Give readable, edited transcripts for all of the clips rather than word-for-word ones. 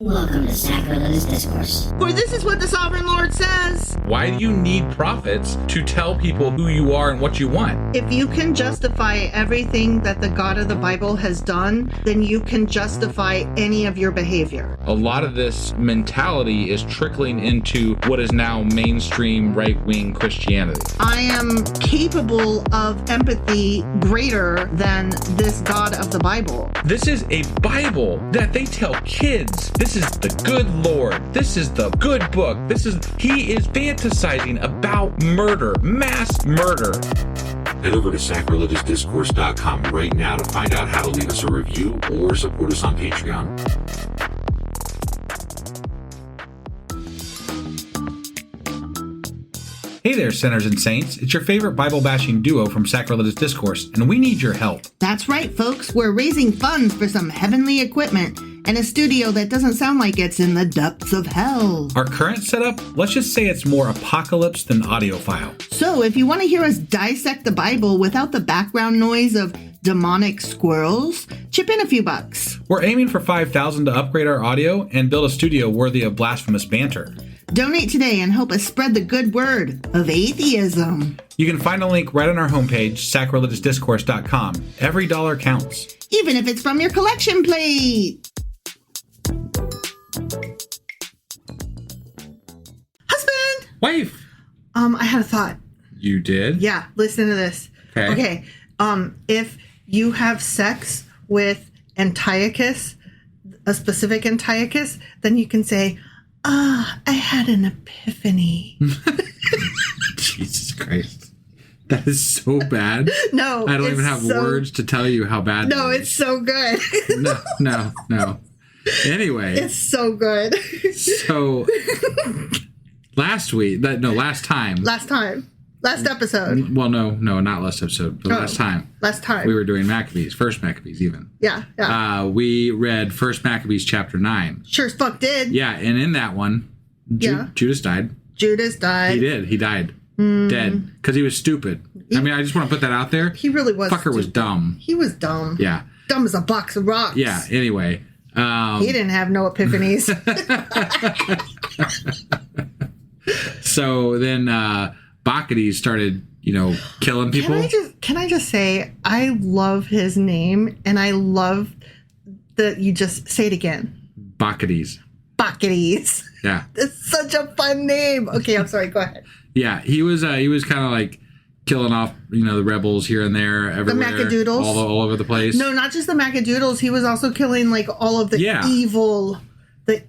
Welcome to Sacrilegious Discourse. For this is what the Sovereign Lord says. Why do you need prophets to tell people who you are and what you want? If you can justify everything that the God of the Bible has done, then you can justify any of your behavior. A lot of this mentality is trickling into what is now mainstream right-wing Christianity. I am capable of empathy greater than this God of the Bible. This is a Bible that they tell kids. This is the good Lord. This is the good book. He is fantasizing about murder, mass murder. Head over to sacrilegiousdiscourse.com right now to find out how to leave us a review or support us on Patreon. Hey there, sinners and saints. It's your favorite Bible-bashing duo from Sacrilegious Discourse, and we need your help. That's right, folks. We're raising funds for some heavenly equipment and a studio that doesn't sound like it's in the depths of hell. Our current setup, let's just say it's more apocalypse than audiophile. So if you want to hear us dissect the Bible without the background noise of demonic squirrels, chip in a few bucks. We're aiming for $5,000 to upgrade our audio and build a studio worthy of blasphemous banter. Donate today and help us spread the good word of atheism. You can find a link right on our homepage, sacrilegiousdiscourse.com. Every dollar counts. Even if it's from your collection plate. Husband! Wife! I had a thought. You did? Yeah, listen to this. Okay. If you have sex with Antiochus, a specific Antiochus, then you can say, I had an epiphany. Jesus Christ. That is so bad. No, I don't even have words to tell you how bad No, it is. it's so good. No. Anyway. It's so good. So, last episode. Well, no, not last episode, but last time. We were doing Maccabees, first Maccabees even. Yeah. We read first Maccabees chapter 9. Sure as fuck did. Yeah, and in that one, Judas died. Judas died. He did. He died. Dead. Because he was stupid. I just want to put that out there. He really was Fucker was dumb. He was dumb. Yeah. Dumb as a box of rocks. Yeah, anyway. He didn't have no epiphanies. So then Bacchides started, killing people. Can I just say, I love his name, and I love that you just say it again. Bacchides. Bacchides. Yeah. It's such a fun name. Okay, I'm sorry. Go ahead. Yeah, he was kind of like killing off, the rebels here and there, everywhere. The Maccadoodles. All over the place. No, not just the Maccadoodles. He was also killing like all of the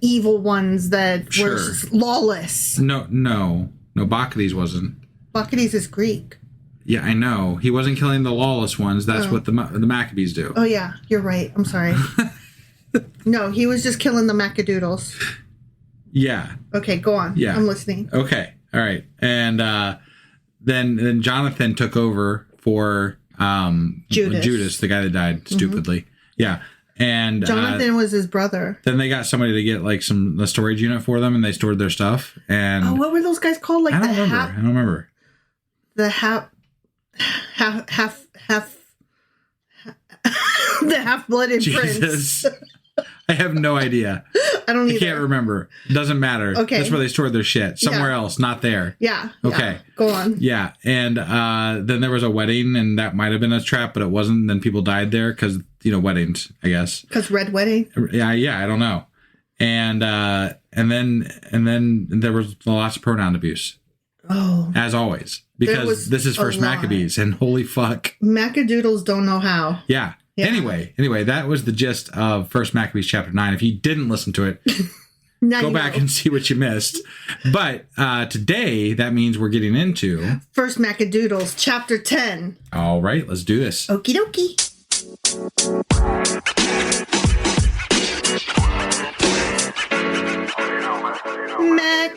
evil ones that were lawless. No, Bacchides wasn't. Bacchides is Greek. Yeah, I know. He wasn't killing the lawless ones. That's what the Maccabees do. Oh, yeah. You're right. I'm sorry. No, he was just killing the Maccadoodles. Yeah. Okay, go on. Yeah. I'm listening. Okay. All right. And then Jonathan took over for Judas, the guy that died stupidly. Yeah. And Jonathan was his brother. Then they got somebody to get like the storage unit for them, and they stored their stuff. And what were those guys called? Like I don't remember. The the half-blooded prince. I have no idea. I don't either. I can't remember. Doesn't matter. Okay. That's where they stored their shit. Somewhere else, not there. Yeah. Okay. Yeah. Go on. Yeah. And then there was a wedding, and that might have been a trap, but it wasn't. Then people died there because, weddings, I guess. Because red wedding? Yeah, I don't know. And then there was lots of pronoun abuse. Oh. As always. Because this is first Maccabees, and holy fuck. Maccadoodles don't know how. Yeah. Anyway, that was the gist of First Maccabees chapter 9. If you didn't listen to it, go back and see what you missed. But today, that means we're getting into First Maccadoodles chapter 10. All right, let's do this. Okie dokie.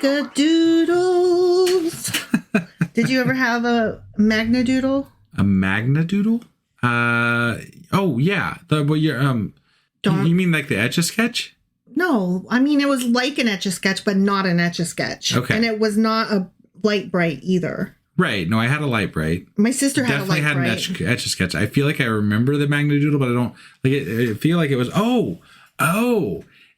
Maccadoodles. Did you ever have a Magnadoodle? A Magnadoodle? Oh yeah. You mean like the Etch-a-Sketch? No, I mean it was like an Etch-a-Sketch, but not an Etch-a-Sketch. Okay. And it was not a light bright either. Right. No, I had a light bright. My sister had Definitely a light bright. Definitely had an Etch-a-Sketch. I feel like I remember the Magnadoodle, but I don't like it. I feel like it was. Oh.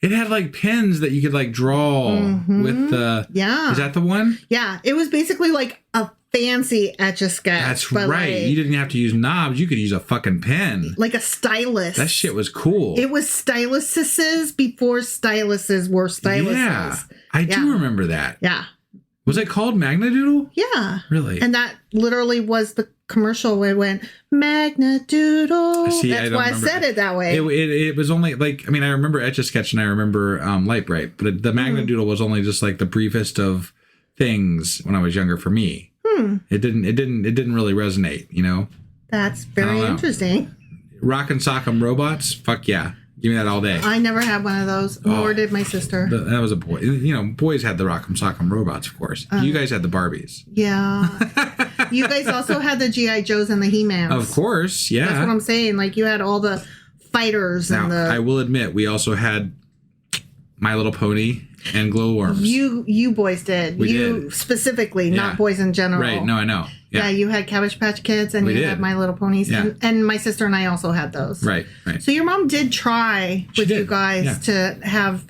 It had like pins that you could like draw with the. Yeah. Is that the one? Yeah. It was basically like a fancy Etch-a-Sketch. That's right. Like, you didn't have to use knobs. You could use a fucking pen. Like a stylus. That shit was cool. It was styluses before styluses were styluses. Yeah. I do remember that. Yeah. Was it called Magnadoodle? Yeah. Really? And that literally was the commercial where it went, Magnadoodle. See, That's why I said it that way. It was only like, I mean, I remember Etch-a-Sketch and I remember Light Bright, but the Magnadoodle was only just like the briefest of things when I was younger for me. It didn't really resonate, you know? That's very interesting. Rock'em Sock'em Robots? Fuck yeah. Give me that all day. I never had one of those, nor did my sister. That was a boy. You know, boys had the Rock'em Sock'em Robots, of course. You guys had the Barbies. Yeah. You guys also had the G.I. Joes and the He-Mans. Of course, yeah. That's what I'm saying. Like, you had all the fighters now, and the... I will admit, we also had My Little Pony and Glowworms. You boys did. We you did. Specifically, not boys in general. Right, no, I know. Yeah, you had Cabbage Patch Kids and you had My Little Ponies. Yeah. And my sister and I also had those. Right. So your mom did try with you guys to have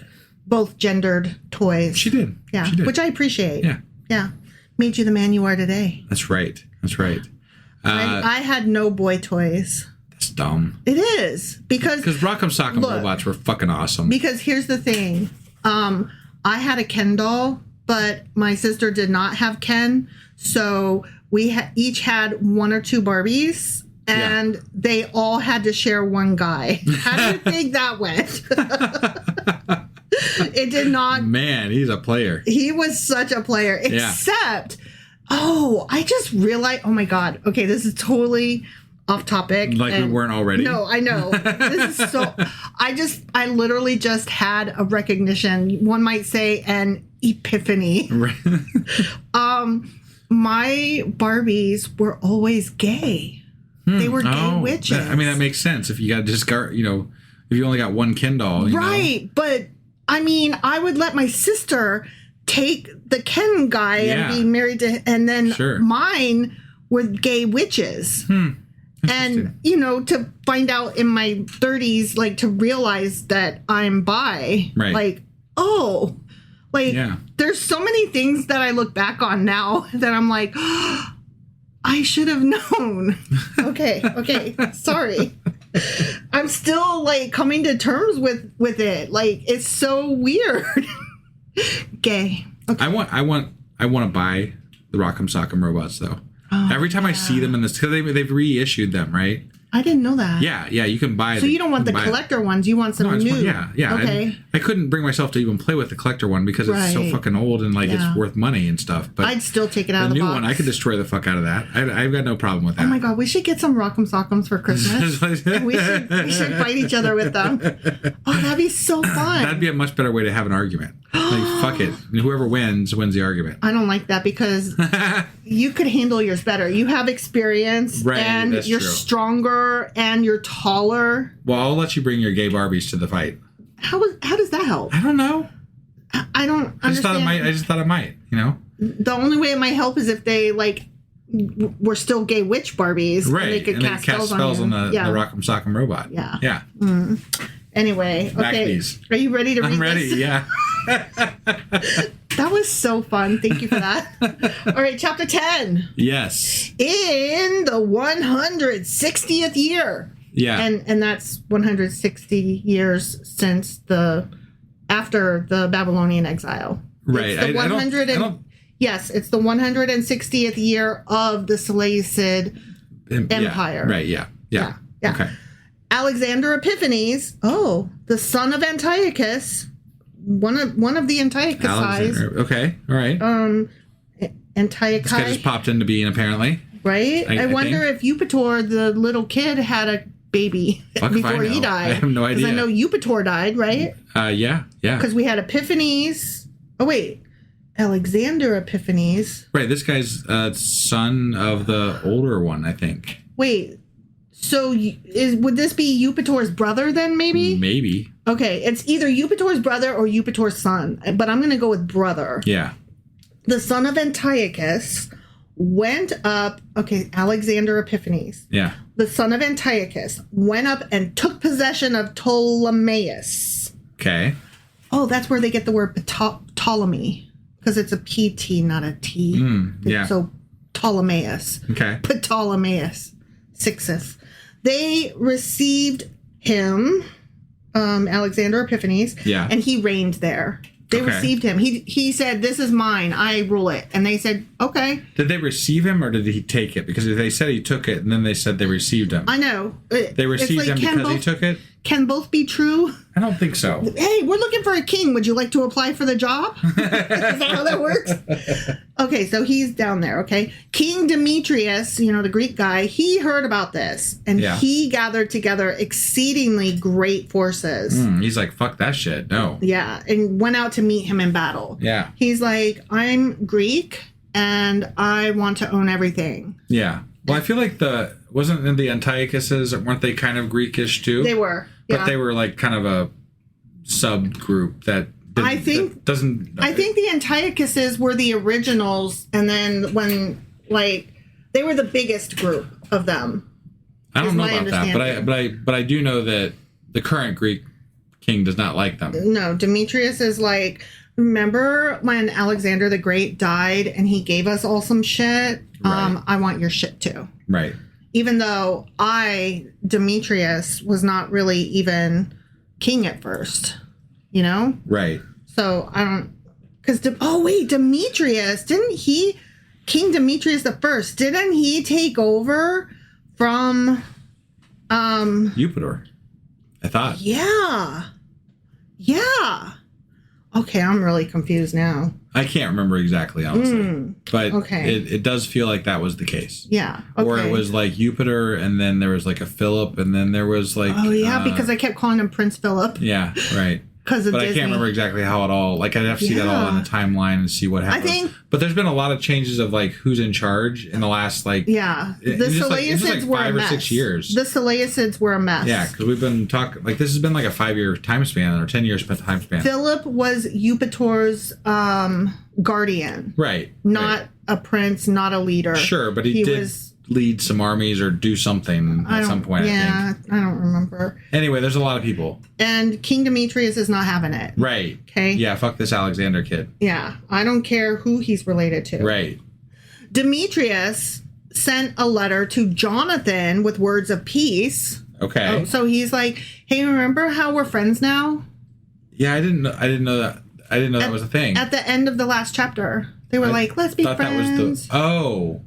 both gendered toys. She did. Yeah, she did. which I appreciate. Yeah. Made you the man you are today. That's right. I had no boy toys. That's dumb. It is. Because Rock'em Sock'em Robots were fucking awesome. Because here's the thing. I had a Ken doll, but my sister did not have Ken. So we each had one or two Barbies, and they all had to share one guy. How do you think that went? It did not. Man, he's a player. He was such a player. Except, I just realized, oh my God. Okay, this is totally off topic. Like we weren't already. No, I know. This is so. I literally just had a recognition. One might say an epiphany. Right. My Barbies were always gay. They were gay witches. That makes sense. If you got just if you only got one Ken doll, right? But I mean, I would let my sister take the Ken guy and be married to, and then mine were gay witches. And, to find out in my 30s, like, to realize that I'm bi, like, there's so many things that I look back on now that I'm like, I should have known. Okay, sorry. I'm still, like, coming to terms with it. Like, it's so weird. Gay. Okay. I want to buy the Rock'em Sock'em Robots, though. Every time I see them in this, because they've reissued them, right? I didn't know that. Yeah, you can buy. So you don't want the collector ones? You want some new? Yeah. Okay. I couldn't bring myself to even play with the collector one because it's so fucking old and like it's worth money and stuff. But I'd still take it out of the new box. one, I could destroy the fuck out of that. I've got no problem with that. Oh my God, we should get some Rock'em Sock'ems for Christmas. we should fight each other with them. Oh, that'd be so fun. That'd be a much better way to have an argument. Like, fuck it. Whoever wins the argument. I don't like that because you could handle yours better. You have experience, and you're stronger, and you're taller. Well, I'll let you bring your gay Barbies to the fight. How does that help? I don't know. I don't understand. I just thought it might, The only way it might help is if they, like, were still gay witch Barbies. Right. And they could cast spells on the Rock'em Sock'em Robot. Yeah. Yeah. Anyway, okay. Are you ready to read this? I'm ready, yeah. That was so fun. Thank you for that. All right, chapter 10. Yes. In the 160th year. Yeah. And that's 160 years since after the Babylonian exile. Right. It's the yes, it's the 160th year of the Seleucid Empire. Yeah. Right, yeah. Okay. Alexander Epiphanes, the son of Antiochus, one of the Antiochuses. Okay, all right. Antiochus. This guy just popped into being, apparently. Right? I wonder if Eupator, the little kid, had a baby before he died. I have no idea. Because I know Eupator died, right? Yeah. Because we had Epiphanes. Oh, wait. Alexander Epiphanes. Right, this guy's son of the older one, I think. Wait. So would this be Eupator's brother then, maybe? Maybe. Okay, it's either Eupator's brother or Eupator's son, but I'm going to go with brother. Yeah. The son of Antiochus went up, Alexander Epiphanes. Yeah. The son of Antiochus went up and took possession of Ptolemais. Okay. Oh, that's where they get the word Ptolemy, because it's a PT, not a T. Yeah. So Ptolemaeus. Okay. Ptolemaeus, Sixth. They received him, Alexander Epiphanes, and he reigned there. They received him. He said, "This is mine. I rule it." And they said, "Okay." Did they receive him or did he take it? Because they said he took it and then they said they received him. I know. They received him because he took it? Can both be true? I don't think so. Hey, we're looking for a king. Would you like to apply for the job? Is that how that works? Okay, so he's down there, okay? King Demetrius, the Greek guy, he heard about this. And he gathered together exceedingly great forces. He's like, fuck that shit. No. Yeah, and went out to meet him in battle. Yeah. He's like, I'm Greek, and I want to own everything. Yeah. Well, I feel like wasn't the Antiochuses, weren't they kind of Greekish too? They were. But they were like kind of a subgroup that I think the Antiochuses were the originals, and then when they were the biggest group of them. I don't know about that, but I do know that the current Greek king does not like them. No, Demetrius is like, remember when Alexander the Great died and he gave us all some shit? Right. I want your shit too. Right. Even though Demetrius was not really even king at first, Right. So I don't, because, Demetrius, King Demetrius the First, didn't he take over from, Eupator, I thought. Yeah. Yeah. Okay, I'm really confused now. I can't remember exactly, honestly. But it does feel like that was the case. Yeah. Okay. Or it was like Eupator, and then there was like a Philip, and then there was like... Oh, yeah, because I kept calling him Prince Philip. Yeah, right. But Disney. I can't remember exactly how it all... I'd have to see that all in the timeline and see what happened. But there's been a lot of changes of who's in charge in the last Yeah. The Seleucids were 5 or or 6 years. The Seleucids were a mess. Yeah, because we've been talking... this has been like a 5-year time span or 10-year time span. Philip was Eupator's guardian. Right. Not a prince, not a leader. Sure, but he did lead some armies or do something at some point, I think. I don't remember. Anyway, there's a lot of people. And King Demetrius is not having it. Right. Okay. Yeah, fuck this Alexander kid. Yeah, I don't care who he's related to. Right. Demetrius sent a letter to Jonathan with words of peace. Okay. So he's like, hey, remember how we're friends now? Yeah, I didn't know that. I didn't know that was a thing. At the end of the last chapter, they were like, let's be friends. That was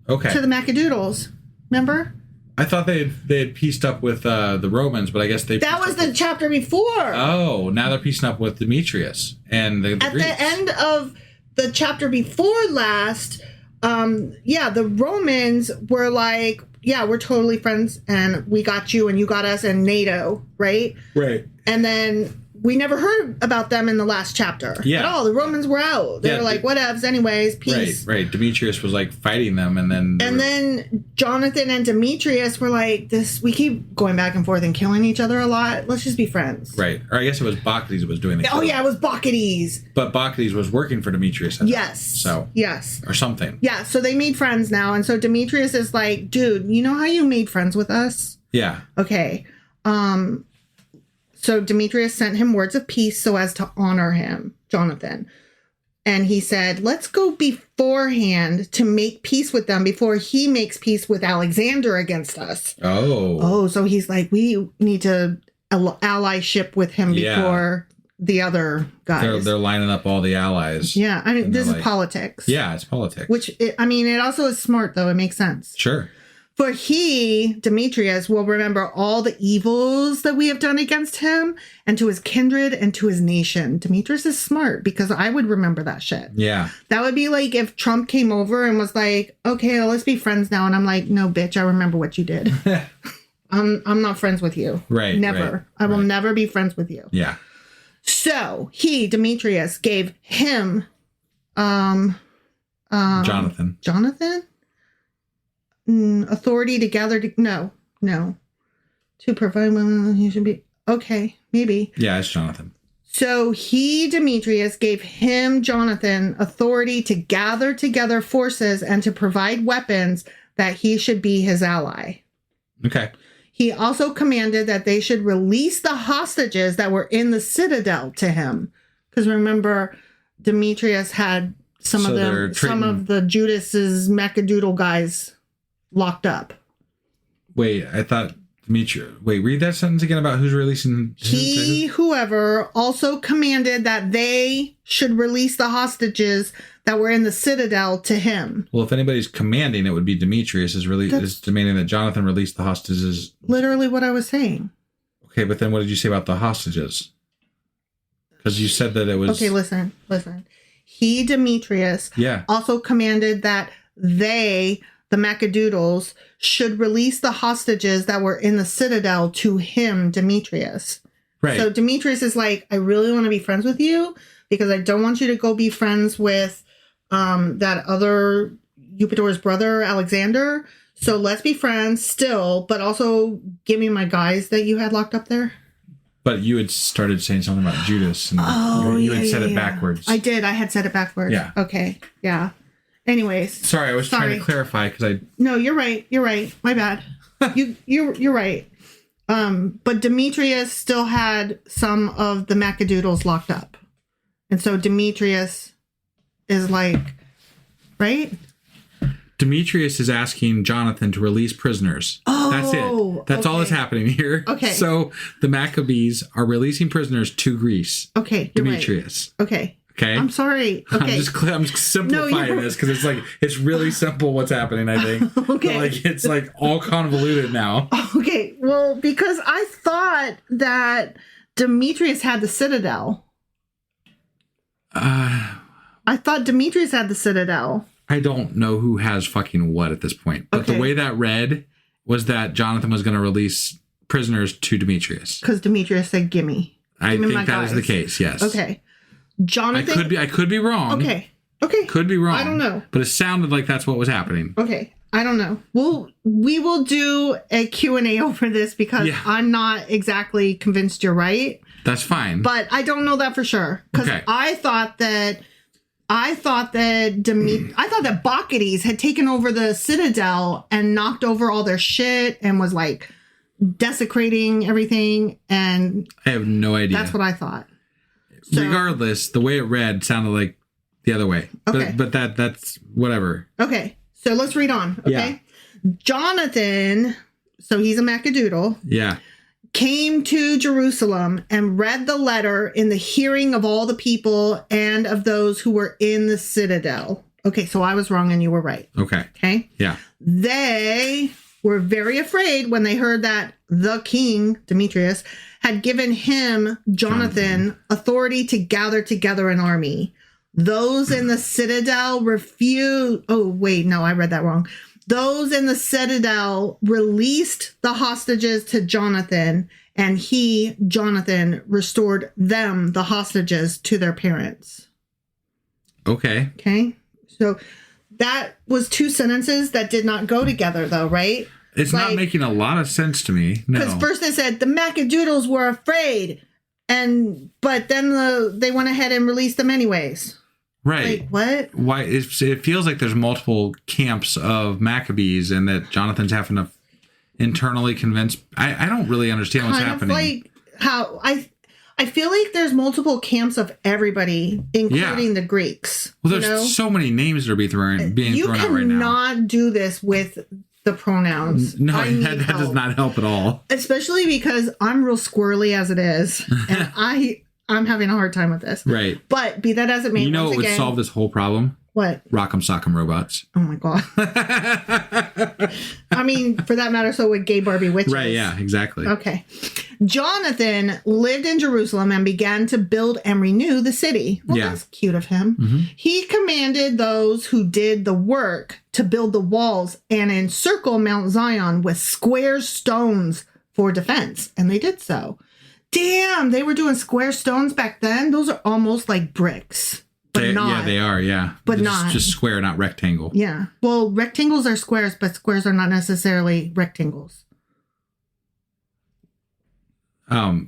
okay. To the Maccadoodles. Remember? I thought they had pieced up with the Romans, but I guess that was the chapter before. Oh, now they're piecing up with Demetrius and the Greeks. At the end of the chapter before last, the Romans were like, yeah, we're totally friends, and we got you, and you got us, and NATO, right? Right. And then we never heard about them in the last chapter at all. The Romans were out. They were like, whatevs, anyways, peace. Right. Demetrius was like fighting them, and then... then Jonathan and Demetrius were like, we keep going back and forth and killing each other a lot. Let's just be friends. Right. Or I guess it was Bacchides who was doing the killing. Oh, yeah, it was Bacchides. But Bacchides was working for Demetrius. Yes. Or something. Yeah, so they made friends now. And so Demetrius is like, dude, you know how you made friends with us? Yeah. Okay. So Demetrius sent him words of peace so as to honor him, Jonathan. And he said, let's go beforehand to make peace with them before he makes peace with Alexander against us. Oh, so he's like, we need to allyship with him before the other guys. They're lining up all the allies. Yeah, I mean, this is politics. Yeah, it's politics. Which, it also is smart, though. It makes sense. Sure. For he, Demetrius, will remember all the evils that we have done against him and to his kindred and to his nation. Demetrius is smart because I would remember that shit. Yeah. That would be like if Trump came over and was like, okay, let's be friends now. And I'm like, no, bitch, I remember what you did. I'm not friends with you. Right. Never. Right, I will never be friends with you. Yeah. So he, Demetrius, gave him Jonathan? Authority to gather to provide women. He should be okay, maybe. Yeah, it's Jonathan. So he, Demetrius, gave him, Jonathan, authority to gather together forces and to provide weapons that he should be his ally. Okay. He also commanded that they should release the hostages that were in the citadel to him. Because remember, Demetrius had some of the Judas's Maccadoodle guys locked up. Wait, I thought Demetrius. Wait, read that sentence again about who's releasing. Whoever also commanded that they should release the hostages that were in the citadel to him. Well, if anybody's commanding, it would be Demetrius is demanding that Jonathan release the hostages. Literally what I was saying. Okay, but then what did you say about the hostages? Because you said that it was... Okay, listen. He, Demetrius, also commanded that they, the Maccadoodles, should release the hostages that were in the citadel to him, Demetrius. Right. So Demetrius is like, I really want to be friends with you because I don't want you to go be friends with that other Eupator's brother, Alexander. So let's be friends still, but also give me my guys that you had locked up there. But you had started saying something about Judas, and you had said it backwards. I did. I had said it backwards. Yeah. Okay. Yeah. Anyways. Sorry, I was trying to clarify because I... No, you're right. My bad. You're right. But Demetrius still had some of the Maccadoodles locked up. And so Demetrius is like, right? Demetrius is asking Jonathan to release prisoners. Oh, that's it. That's all that's happening here. Okay. So the Maccabees are releasing prisoners to Greece. Okay. Demetrius. Right. Okay. Okay. I'm sorry. Okay. I'm simplifying this because it's really simple what's happening, I think. Okay. But it's all convoluted now. Okay. Well, because I thought that Demetrius had the citadel. I thought Demetrius had the citadel. I don't know who has fucking what at this point. But the way that read was that Jonathan was going to release prisoners to Demetrius. Because Demetrius said, gimme. I think that is the case, yes. Okay. Jonathan... I could be wrong. Okay. Could be wrong. I don't know. But it sounded like that's what was happening. Okay. I don't know. We will do a Q&A over this because I'm not exactly convinced you're right. That's fine. But I don't know that for sure. Because I thought that Bacchides had taken over the citadel and knocked over all their shit and was like desecrating everything. And I have no idea. That's what I thought. So, regardless, the way it read sounded like the other way. Okay. But that's whatever. Okay. So let's read on. Okay. Yeah. Jonathan, so he's a Maccadoodle. Yeah. Came to Jerusalem and read the letter in the hearing of all the people and of those who were in the citadel. Okay, so I was wrong and you were right. Okay? Yeah. They were very afraid when they heard that the king, Demetrius, had given him, Jonathan, authority to gather together an army. Those in the citadel refused... Oh, wait, no, I read that wrong. Those in the citadel released the hostages to Jonathan, and he, Jonathan, restored them, the hostages, to their parents. Okay. Okay. So that was two sentences that did not go together, though, right? It's not making a lot of sense to me. No. Because first they said the Maccadoodles were afraid, but then they went ahead and released them anyways. Right. Like, what? Why? It feels like there's multiple camps of Maccabees and that Jonathan's having to internally convince... I don't really understand what's happening. Like how... I feel like there's multiple camps of everybody, including the Greeks. Well, there's so many names that are being thrown out right now. You cannot do this with the pronouns. No, that does not help at all. Especially because I'm real squirrely as it is. And I'm having a hard time with this. Right. But be that as it may, you know what would solve this whole problem? What? Rock'em Sock'em Robots. Oh my God. I mean, for that matter, so would gay Barbie witches. Right, yeah, exactly. Okay. Jonathan lived in Jerusalem and began to build and renew the city. Well, that's cute of him. Mm-hmm. He commanded those who did the work to build the walls and encircle Mount Zion with square stones for defense. And they did so. Damn, they were doing square stones back then. Those are almost like bricks. But not. Yeah, they are, yeah. But not. Just square, not rectangle. Yeah. Well, rectangles are squares, but squares are not necessarily rectangles.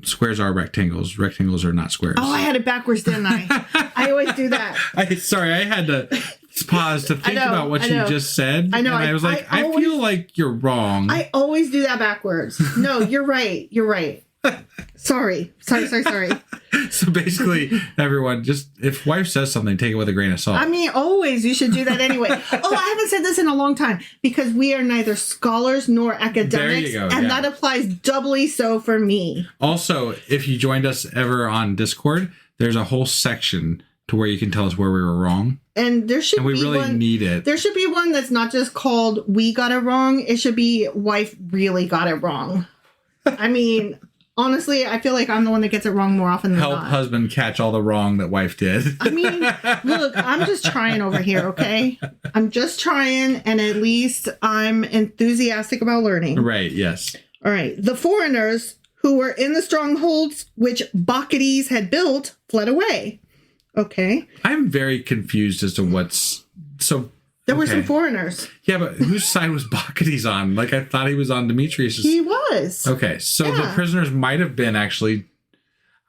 Squares are rectangles. Rectangles are not squares. Oh, I had it backwards, didn't I? I always do that. Sorry, I had to pause to think about what you just said. I know. And I was like, I feel like you're wrong. I always do that backwards. No, you're right. You're right. Sorry. So basically, everyone, just if wife says something, take it with a grain of salt. I mean, always. You should do that anyway. Oh, I haven't said this in a long time because we are neither scholars nor academics. There you go, and that applies doubly so for me. Also, if you joined us ever on Discord, there's a whole section to where you can tell us where we were wrong. And there should and we be really one, need it. There should be one that's not just called "We Got It Wrong." It should be "Wife Really Got It Wrong." I mean, honestly, I feel like I'm the one that gets it wrong more often than Help not. husband catch all the wrong that wife did. I mean, look, I'm just trying over here, okay? I'm just trying, and at least I'm enthusiastic about learning. Right, yes. All right. The foreigners who were in the strongholds which Bacchides had built fled away. Okay. I'm very confused as to what's... So there were some foreigners. Yeah, but whose side was Bacchides on? Like, I thought he was on Demetrius'. He was. Okay, so the prisoners might have been actually...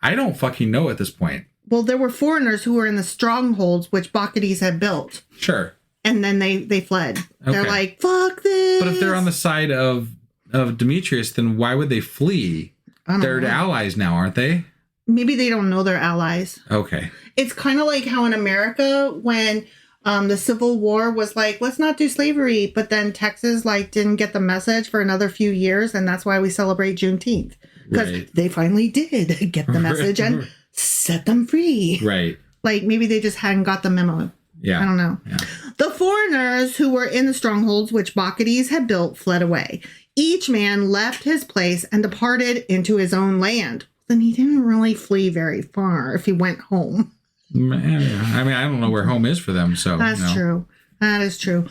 I don't fucking know at this point. Well, there were foreigners who were in the strongholds which Bacchides had built. Sure. And then they fled. Okay. They're like, fuck this. But if they're on the side of Demetrius, then why would they flee? They're allies now, aren't they? Maybe they don't know they're allies. Okay. It's kind of like how in America, when the Civil War was like, let's not do slavery. But then Texas didn't get the message for another few years. And that's why we celebrate Juneteenth. Because they finally did get the message and set them free. Right. Like maybe they just hadn't got the memo. Yeah. I don't know. Yeah. The foreigners who were in the strongholds which Bacchides had built fled away. Each man left his place and departed into his own land. Then he didn't really flee very far if he went home. I mean, I don't know where home is for them. So that's true. That is true.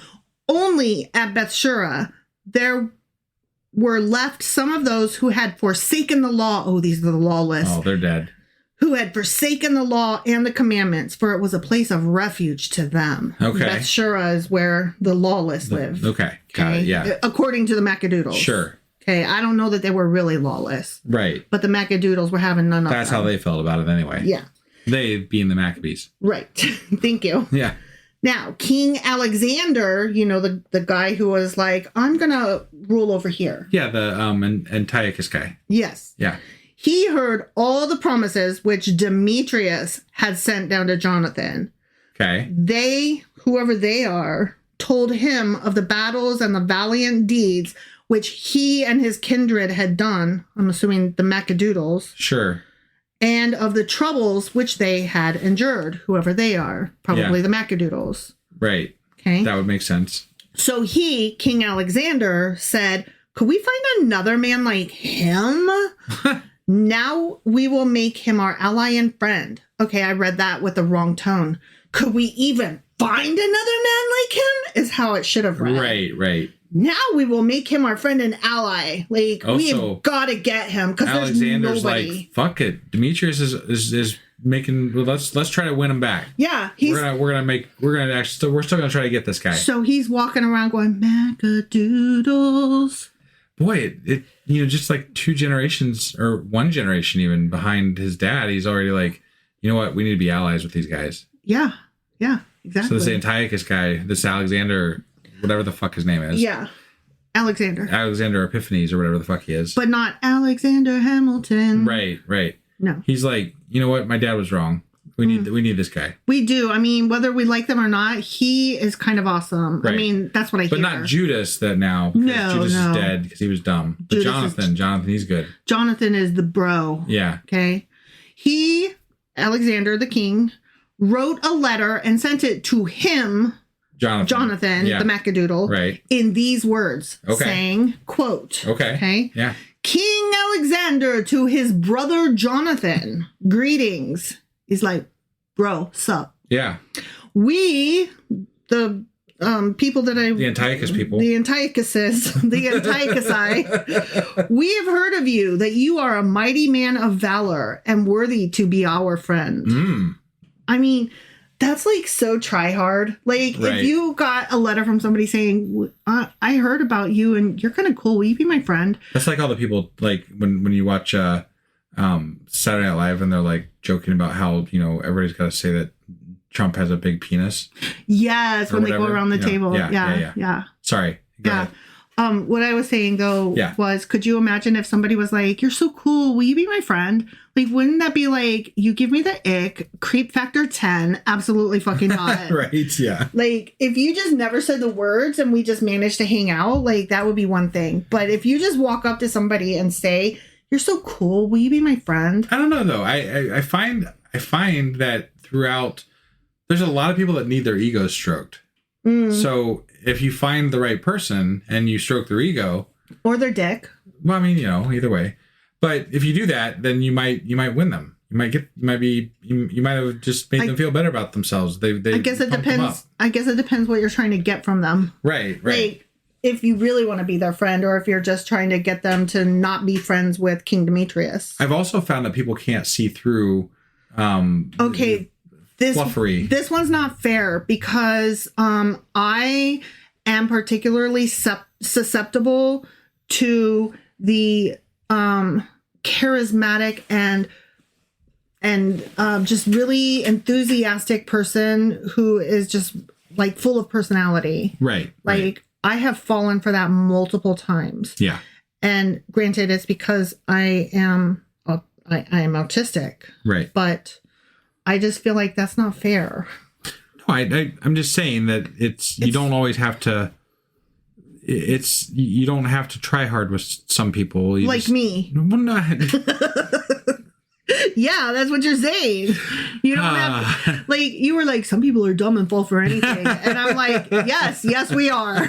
Only at Bethshura there were left some of those who had forsaken the law. Oh, these are the lawless. Oh, they're dead. Who had forsaken the law and the commandments, for it was a place of refuge to them. Okay. Bethshura is where the lawless live. Okay. Got it. Yeah. According to the Maccadoodles. Sure. Okay. I don't know that they were really lawless. Right. But the Maccadoodles were having none of them. That's how they felt about it anyway. Yeah. They being the Maccabees. Right. Thank you. Yeah. Now, King Alexander, the guy who was like, I'm going to rule over here. Yeah, the Antiochus guy. Yes. Yeah. He heard all the promises which Demetrius had sent down to Jonathan. Okay. They, whoever they are, told him of the battles and the valiant deeds which he and his kindred had done. I'm assuming the Maccadoodles. Sure. And of the troubles which they had endured, whoever they are. Probably the Maccadoodles. Right. Okay. That would make sense. So he, King Alexander, said, could we find another man like him? Now we will make him our ally and friend. Okay, I read that with the wrong tone. Could we even find another man like him? Is how it should have read. Right. Now we will make him our friend and ally. Like, we've got to get him because there's nobody. Like, fuck it. Demetrius is making. Well, let's try to win him back. Yeah, we're still gonna try to get this guy. So he's walking around going Maccadoodles. Boy, it just like 2 generations or 1 generation even behind his dad, he's already like, you know what, we need to be allies with these guys. Yeah, exactly. So this Antiochus guy, this Alexander, whatever the fuck his name is. Yeah, Alexander Epiphanes or whatever the fuck he is. But not Alexander Hamilton. Right. No. He's like, you know what, my dad was wrong. We need this guy. We do. I mean, whether we like them or not, he is kind of awesome. Right. I mean, that's what I hear. But not Judas that now. No, Judas is dead because he was dumb. But Jonathan, he's good. Jonathan is the bro. Yeah. Okay. He, Alexander the king, wrote a letter and sent it to him, Jonathan, the Maccadoodle, right, in these words, saying, quote, okay, yeah, King Alexander to his brother Jonathan, greetings. He's like, bro, sup? Yeah. We, the people that the Antiochus people, the Antiochuses, we have heard of you that you are a mighty man of valor and worthy to be our friend. I mean, that's like so try hard. Like, if you got a letter from somebody saying, I heard about you and you're kind of cool, will you be my friend? That's like all the people, like when you watch Saturday Night Live and they're like joking about how, everybody's got to say that Trump has a big penis. Yes, when they go around the table. Yeah. Sorry. Go ahead. What I was saying though was, could you imagine if somebody was like, "You're so cool, will you be my friend?" Like, wouldn't that be like, you give me the ick, creep factor 10, absolutely fucking not. Right, yeah. Like, if you just never said the words and we just managed to hang out, like, that would be one thing. But if you just walk up to somebody and say, "You're so cool, will you be my friend?" I don't know though. I find that throughout, there's a lot of people that need their ego stroked. So if you find the right person and you stroke their ego, or their dick, well, I mean, either way. But if you do that, then you might win them. You might have just made them feel better about themselves. I guess it depends. I guess it depends what you're trying to get from them. Right. Like, if you really want to be their friend, or if you're just trying to get them to not be friends with King Demetrius. I've also found that people can't see through. Fluffery. This one's not fair because I am particularly susceptible to the charismatic and just really enthusiastic person who is just like full of personality. Right. Like, I have fallen for that multiple times. Yeah. And granted, it's because I am autistic. Right. But I just feel like that's not fair. No, I'm just saying that you don't always have to. You don't have to try hard with some people. Me. Well, not. Yeah, that's what you're saying. You don't have, like, you were like, some people are dumb and fall for anything. And I'm like, yes, we are.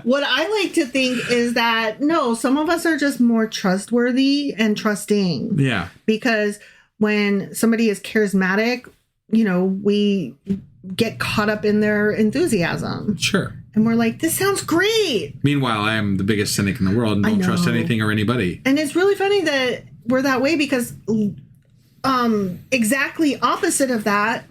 What I like to think is that, no, some of us are just more trustworthy and trusting. Yeah. Because when somebody is charismatic, we get caught up in their enthusiasm. Sure. And we're like, this sounds great. Meanwhile, I am the biggest cynic in the world and don't trust anything or anybody. And it's really funny that we're that way because exactly opposite of that,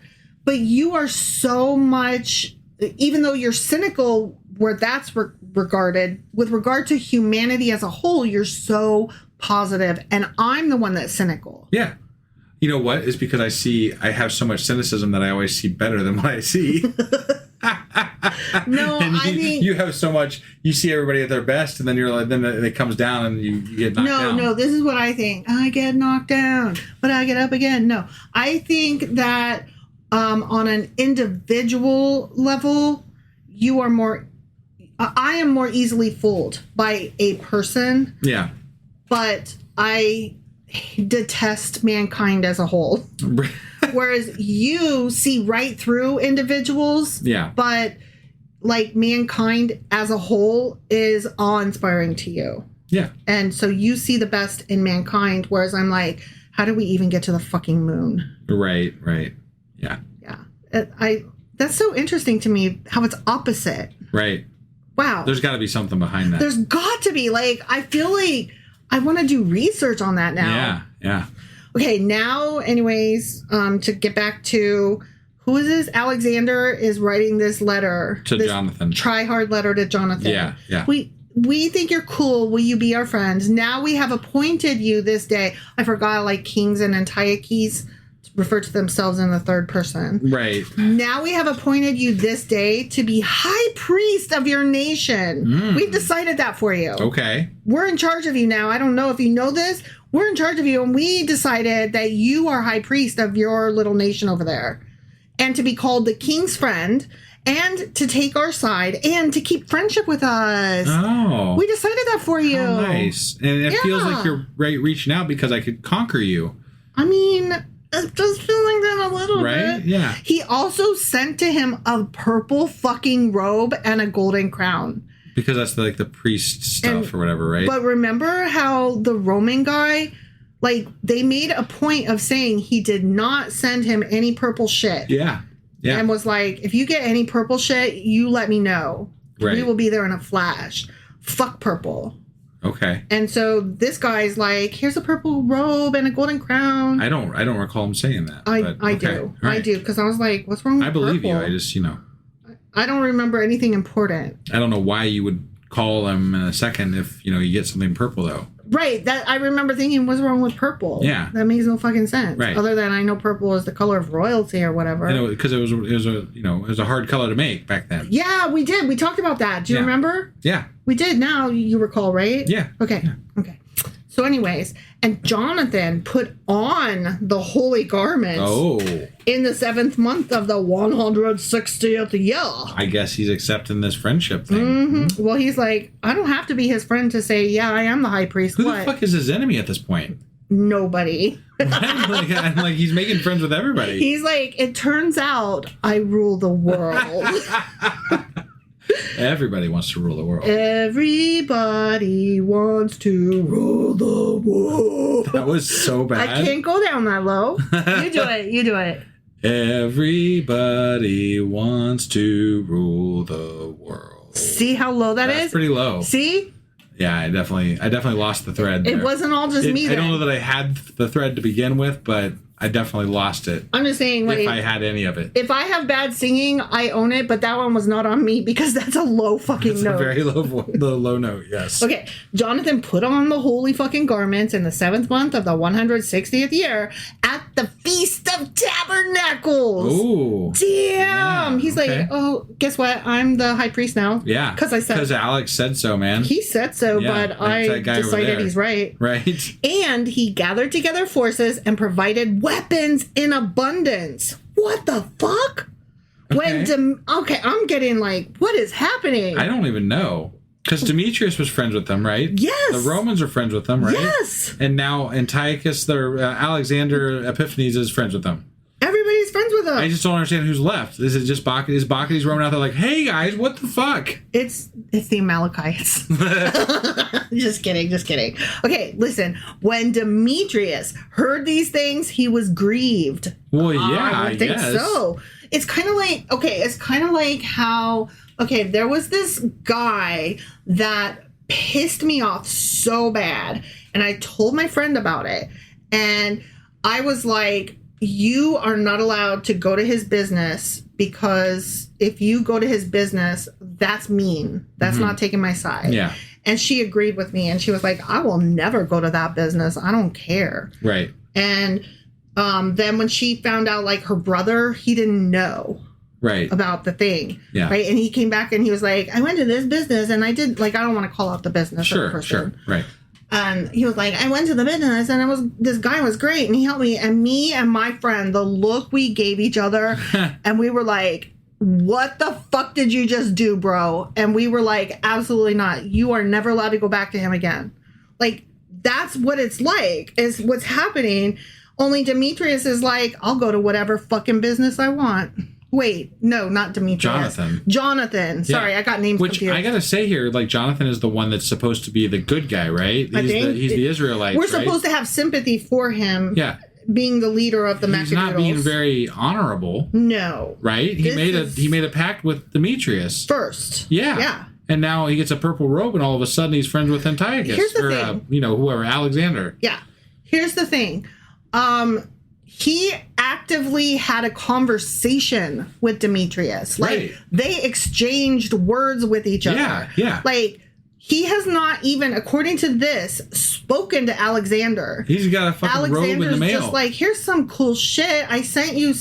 but you are so much, even though you're cynical where that's regarded, with regard to humanity as a whole, you're so positive. And I'm the one that's cynical. Yeah. You know what? It's because I have so much cynicism that I always see better than what I see. No, I mean, you have so much. You see everybody at their best, and then you're like, then it comes down, and you get knocked down. No. This is what I think. I get knocked down, but I get up again. No, I think that on an individual level, you are more. I am more easily fooled by a person. Yeah, but I detest mankind as a whole. Whereas you see right through individuals. Yeah. But like mankind as a whole is awe-inspiring to you. Yeah. And so you see the best in mankind, whereas I'm like, how do we even get to the fucking moon? Right. Yeah. Yeah. That's so interesting to me how it's opposite. Right. Wow. There's got to be something behind that. There's got to be. Like, I feel like I want to do research on that now. Yeah. Okay, now, anyways, to get back to who is this? Alexander is writing this letter to Jonathan. Try-hard letter to Jonathan. Yeah. We think you're cool. Will you be our friends? Now we have appointed you this day. I forgot, like, kings and Antiochus refer to themselves in the third person. Right. Now we have appointed you this day to be high priest of your nation. We've decided that for you. Okay. We're in charge of you now. I don't know if you know this. We're in charge of you, and we decided that you are high priest of your little nation over there, and to be called the king's friend, and to take our side, and to keep friendship with us. Oh. We decided that for you. Oh, nice. And it feels like you're reaching out because I could conquer you. I mean, it does feel like that a little bit. Right? Yeah. He also sent to him a purple fucking robe and a golden crown. Because that's like the priest stuff or whatever, right? But remember how the Roman guy, like, they made a point of saying he did not send him any purple shit. Yeah. And was like, if you get any purple shit, you let me know. Right. We will be there in a flash. Fuck purple. Okay. And so this guy's like, here's a purple robe and a golden crown. I don't recall him saying that. I do. Right. I do. Because I was like, what's wrong with purple? I believe you. I just, I don't remember anything important. I don't know why you would call him in a second if, you get something purple, though. Right. That I remember thinking, what's wrong with purple? Yeah. That makes no fucking sense. Right. Other than I know purple is the color of royalty or whatever. Because it was a hard color to make back then. Yeah, we did. We talked about that. Do you remember? Yeah. We did. Now you recall, right? Yeah. Okay. Yeah. Okay. So anyways, and Jonathan put on the holy garments in the 7th month of the 160th year. I guess he's accepting this friendship thing. Mm-hmm. Well, he's like, I don't have to be his friend to say, yeah, I am the high priest. Who the fuck is his enemy at this point? Nobody. like he's making friends with everybody. He's like, it turns out I rule the world. Everybody wants to rule the world. Everybody wants to rule the world. That was so bad. I can't go down that low. You do it. You do it. Everybody wants to rule the world. See how low That's pretty low. See? Yeah, I definitely lost the thread there. It wasn't all just me. I don't know that I had the thread to begin with, but I definitely lost it. I'm just saying, if I had any of it. If I have bad singing, I own it, but that one was not on me because that's a low fucking note. A very low note, yes. Okay, Jonathan put on the holy fucking garments in the 7th month of the 160th year at the Feast of Tabernacles. Ooh. Damn. He's like, oh, guess what? I'm the high priest now. Yeah. Because Alex said so, man. He said so, but I decided he's right. Right. And he gathered together forces and provided weapons in abundance. What the fuck? Okay, I'm getting like, what is happening? I don't even know. Because Demetrius was friends with them, right? Yes. The Romans are friends with them, right? Yes. And now Antiochus, Alexander Epiphanes is friends with them. Everybody's friends with them. I just don't understand who's left. Is it just Bacchides? Bacchides roaming out there like, hey guys, what the fuck? It's the Amalekites. Just kidding. Okay, listen. When Demetrius heard these things, he was grieved. Well, yeah, I think so. It's kind of like how, there was this guy that pissed me off so bad, and I told my friend about it, and I was like, you are not allowed to go to his business, because if you go to his business, that's mean. That's not taking my side. Yeah. And she agreed with me, and she was like, I will never go to that business. I don't care. Right. And then when she found out, like, her brother, he didn't know about the thing. Yeah. Right. And he came back and he was like, I went to this business and I did, like, I don't want to call out the business. Sure. Right. And he was like, I went to the business and this guy was great and he helped me. And me and my friend, the look we gave each other, and we were like, what the fuck did you just do, bro? And we were like, absolutely not. You are never allowed to go back to him again. Like, that's what it's like, is what's happening. Only Demetrius is like, I'll go to whatever fucking business I want. Wait, no, not Demetrius. Jonathan. Sorry, yeah. I got names confused. I gotta say here, like, Jonathan is the one that's supposed to be the good guy, right? He's the Israelite. We're supposed to have sympathy for him. Yeah. Being the leader of the Maccabees. He's not being very honorable. No. Right? He made a pact with Demetrius. First. Yeah. Yeah. And now he gets a purple robe, and all of a sudden he's friends with Antiochus. Here's the thing. Whoever, Alexander. Yeah. Here's the thing. He actively had a conversation with Demetrius. Like, they exchanged words with each other. Yeah. Like, he has not even, according to this, spoken to Alexander. He's got a fucking robe in the mail. Alexander's just like, here's some cool shit. I sent you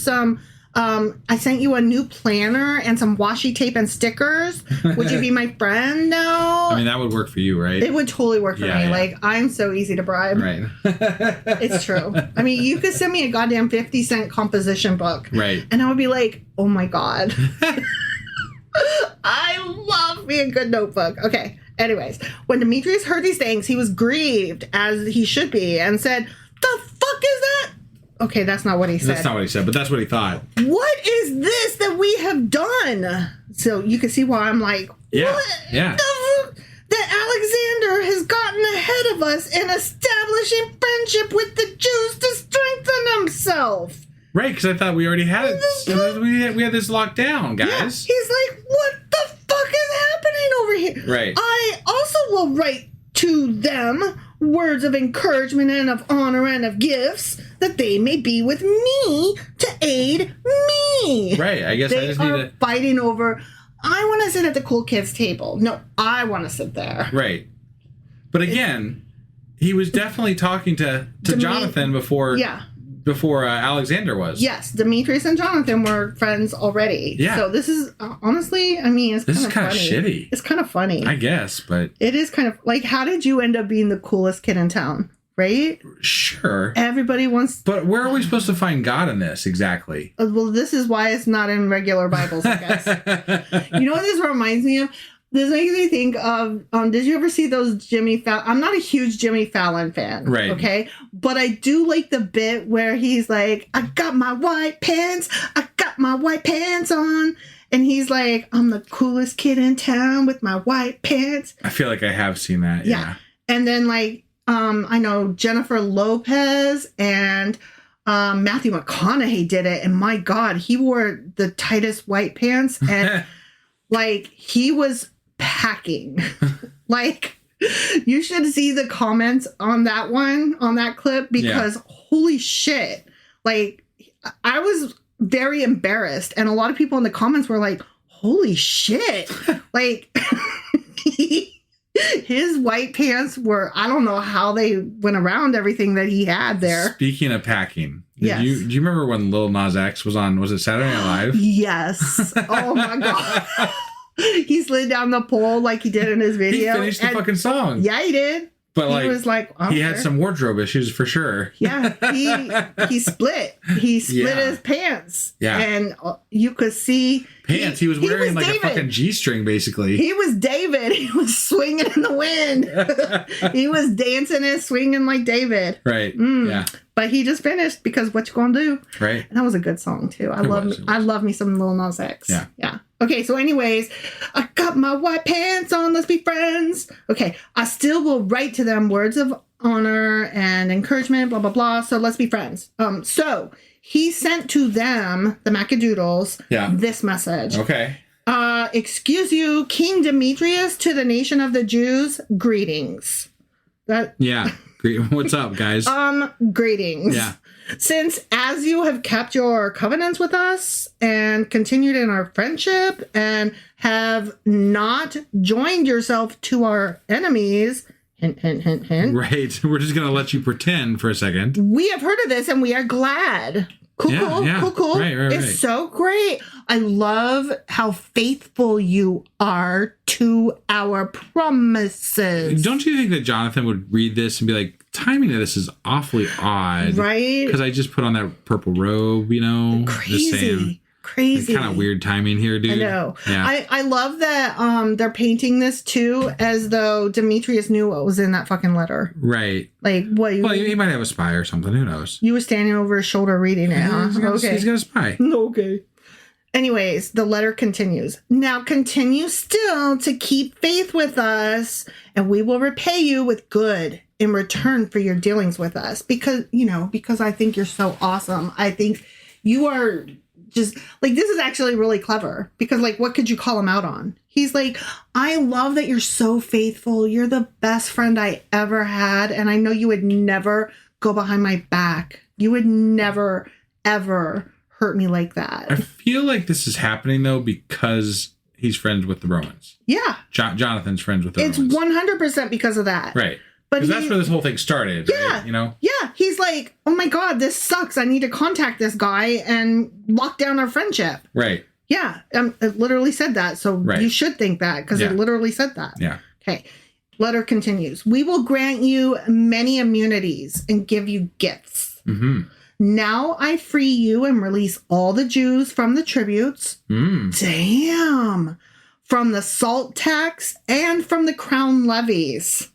a new planner and some washi tape and stickers. Would you be my friend now? I mean, that would work for you, right? It would totally work for me. Yeah. Like, I'm so easy to bribe. Right. It's true. I mean, you could send me a goddamn 50-cent composition book. Right. And I would be like, oh my God. I love me a good notebook. Okay. Anyways, when Demetrius heard these things, he was grieved, as he should be, and said, the fuck is that? Okay, that's not what he said. That's not what he said, but that's what he thought. What is this that we have done? So you can see why I'm like, yeah, what? Yeah. That Alexander has gotten ahead of us in establishing friendship with the Jews to strengthen himself. Right, because I thought we already had it. We had this locked down, guys. Yeah, he's like, what the fuck is happening over here? Right. I also will write to them words of encouragement and of honor and of gifts, that they may be with me to aid me. Right. I guess they I just need to fighting over, I want to sit at the cool kids table. No, I want to sit there. Right. But again, He was definitely talking to Jonathan before Alexander was. Yes, Demetrius and Jonathan were friends already. Yeah. So this is, honestly, I mean, it's kind of shitty. It's kind of funny. I guess, but... It is kind of, like, how did you end up being the coolest kid in town? Right? Sure. Everybody wants... But where are we supposed to find God in this, exactly? Well, this is why it's not in regular Bibles, I guess. You know what this reminds me of? This makes me think of, did you ever see those Jimmy Fallon? I'm not a huge Jimmy Fallon fan. Right. Okay. But I do like the bit where he's like, I got my white pants on. And he's like, I'm the coolest kid in town with my white pants. I feel like I have seen that. Yeah. And then like, I know Jennifer Lopez and Matthew McConaughey did it. And my God, he wore the tightest white pants. And like, he was packing. Like, you should see the comments on that clip, because holy shit. Like, I was very embarrassed. And a lot of people in the comments were like, holy shit. Like, his white pants were, I don't know how they went around everything that he had there. Speaking of packing, do Yes. you remember when Lil Nas X was on, was it Saturday Night Live? Yes. Oh my God. He slid down the pole like he did in his video. He finished the fucking song. Yeah, he did. But he like, was like, he had some wardrobe issues for sure. Yeah, he split. He split his pants. Yeah. And you could see pants. He was wearing like David. a fucking G-string, basically. He was David. He was swinging in the wind. He was dancing and swinging like David. Right. Yeah. But he just finished because what you gonna do? Right. And that was a good song too. I love me some Lil Nas X. Yeah. Yeah. Okay, so anyways, I got my white pants on, let's be friends. Okay, I still will write to them words of honor and encouragement, blah, blah, blah. So let's be friends. So he sent to them, the Maccadoodles, this message. Okay. Excuse you, King Demetrius, to the nation of the Jews, greetings. Yeah. What's up, guys? Greetings. Yeah. Since as you have kept your covenants with us and continued in our friendship and have not joined yourself to our enemies, hint, hint, hint, hint. Right. We're just going to let you pretend for a second. We have heard of this and we are glad. Cool. Right. It's so great. I love how faithful you are to our promises. Don't you think that Jonathan would read this and be like, timing of this is awfully odd? Right. Because I just put on that purple robe, you know? Crazy. Just saying, Crazy. Kind of weird timing here, dude. I know. Yeah. I love that they're painting this too as though Demetrius knew what was in that fucking letter. Right. Like what? Well, he might have a spy or something. Who knows? You were standing over his shoulder reading it, huh? He's got a spy. Okay. Anyways, the letter continues. Now continue still to keep faith with us, and we will repay you with good in return for your dealings with us. Because I think you're so awesome. I think you are just like, this is actually really clever because like, what could you call him out on? He's like, I love that you're so faithful. You're the best friend I ever had. And I know you would never go behind my back. You would never, ever hurt me like that. I feel like this is happening though because he's friends with the Romans. Yeah. Jonathan's friends with the It's Romans. 100% because of that. Right. But Because that's where this whole thing started, yeah, right? You know? Yeah. He's like, oh my God, this sucks. I need to contact this guy and lock down our friendship. Right. Yeah. It literally said that. So you should think that because it literally said that. Yeah. Okay. Letter continues. We will grant you many immunities and give you gifts. Mm-hmm. Now I free you and release all the Jews from the tributes. Damn. From the salt tax and from the crown levies.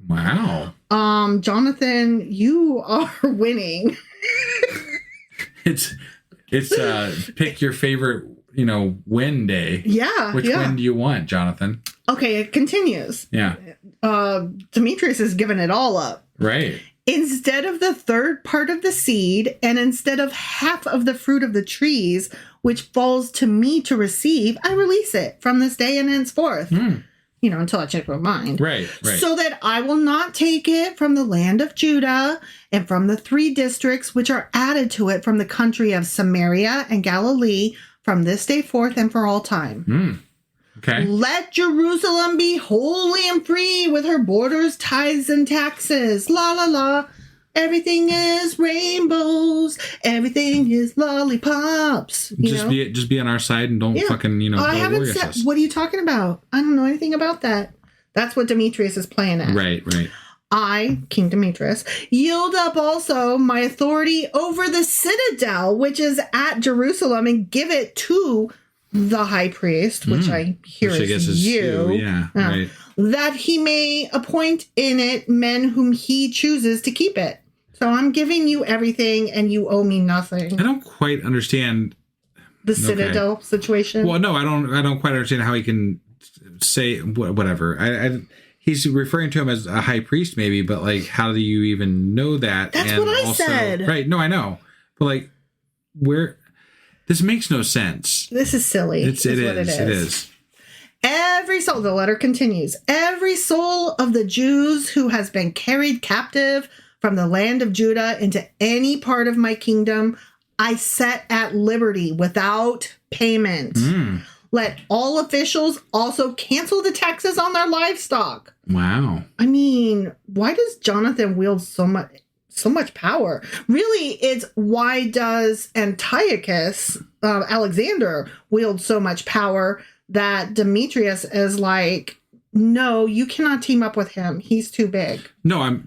Wow. Jonathan, you are winning. It's pick your favorite, win day. Yeah. Which win do you want, Jonathan? Okay, it continues. Yeah. Demetrius has given it all up. Right. Instead of the third part of the seed, and instead of half of the fruit of the trees, which falls to me to receive, I release it from this day and henceforth. Until I change my mind. Right. So that I will not take it from the land of Judah and from the 3 districts which are added to it from the country of Samaria and Galilee from this day forth and for all time. Okay. Let Jerusalem be holy and free with her borders, tithes, and taxes. La la la. Everything is rainbows. Everything is lollipops. Just be on our side and don't fucking, I haven't said. us. What are you talking about? I don't know anything about that. That's what Demetrius is playing at. Right. I, King Demetrius, yield up also my authority over the citadel, which is at Jerusalem, and give it to the high priest, which I hear which I guess is you. Yeah, right. That he may appoint in it men whom he chooses to keep it. So I'm giving you everything, and you owe me nothing. I don't quite understand the citadel situation. Well, no, I don't quite understand how he can say whatever. He's referring to him as a high priest, maybe, but like, how do you even know that? That's what I said. Right? No, I know, but like, where this makes no sense. This is silly. It is. Every soul, the letter continues. Every soul of the Jews who has been carried captive from the land of Judah into any part of my kingdom, I set at liberty without payment. Let all officials also cancel the taxes on their livestock. Wow. I mean, why does Jonathan wield so much power? Really, it's why does Antiochus, Alexander, wield so much power that Demetrius is like, no, you cannot team up with him. He's too big. No, I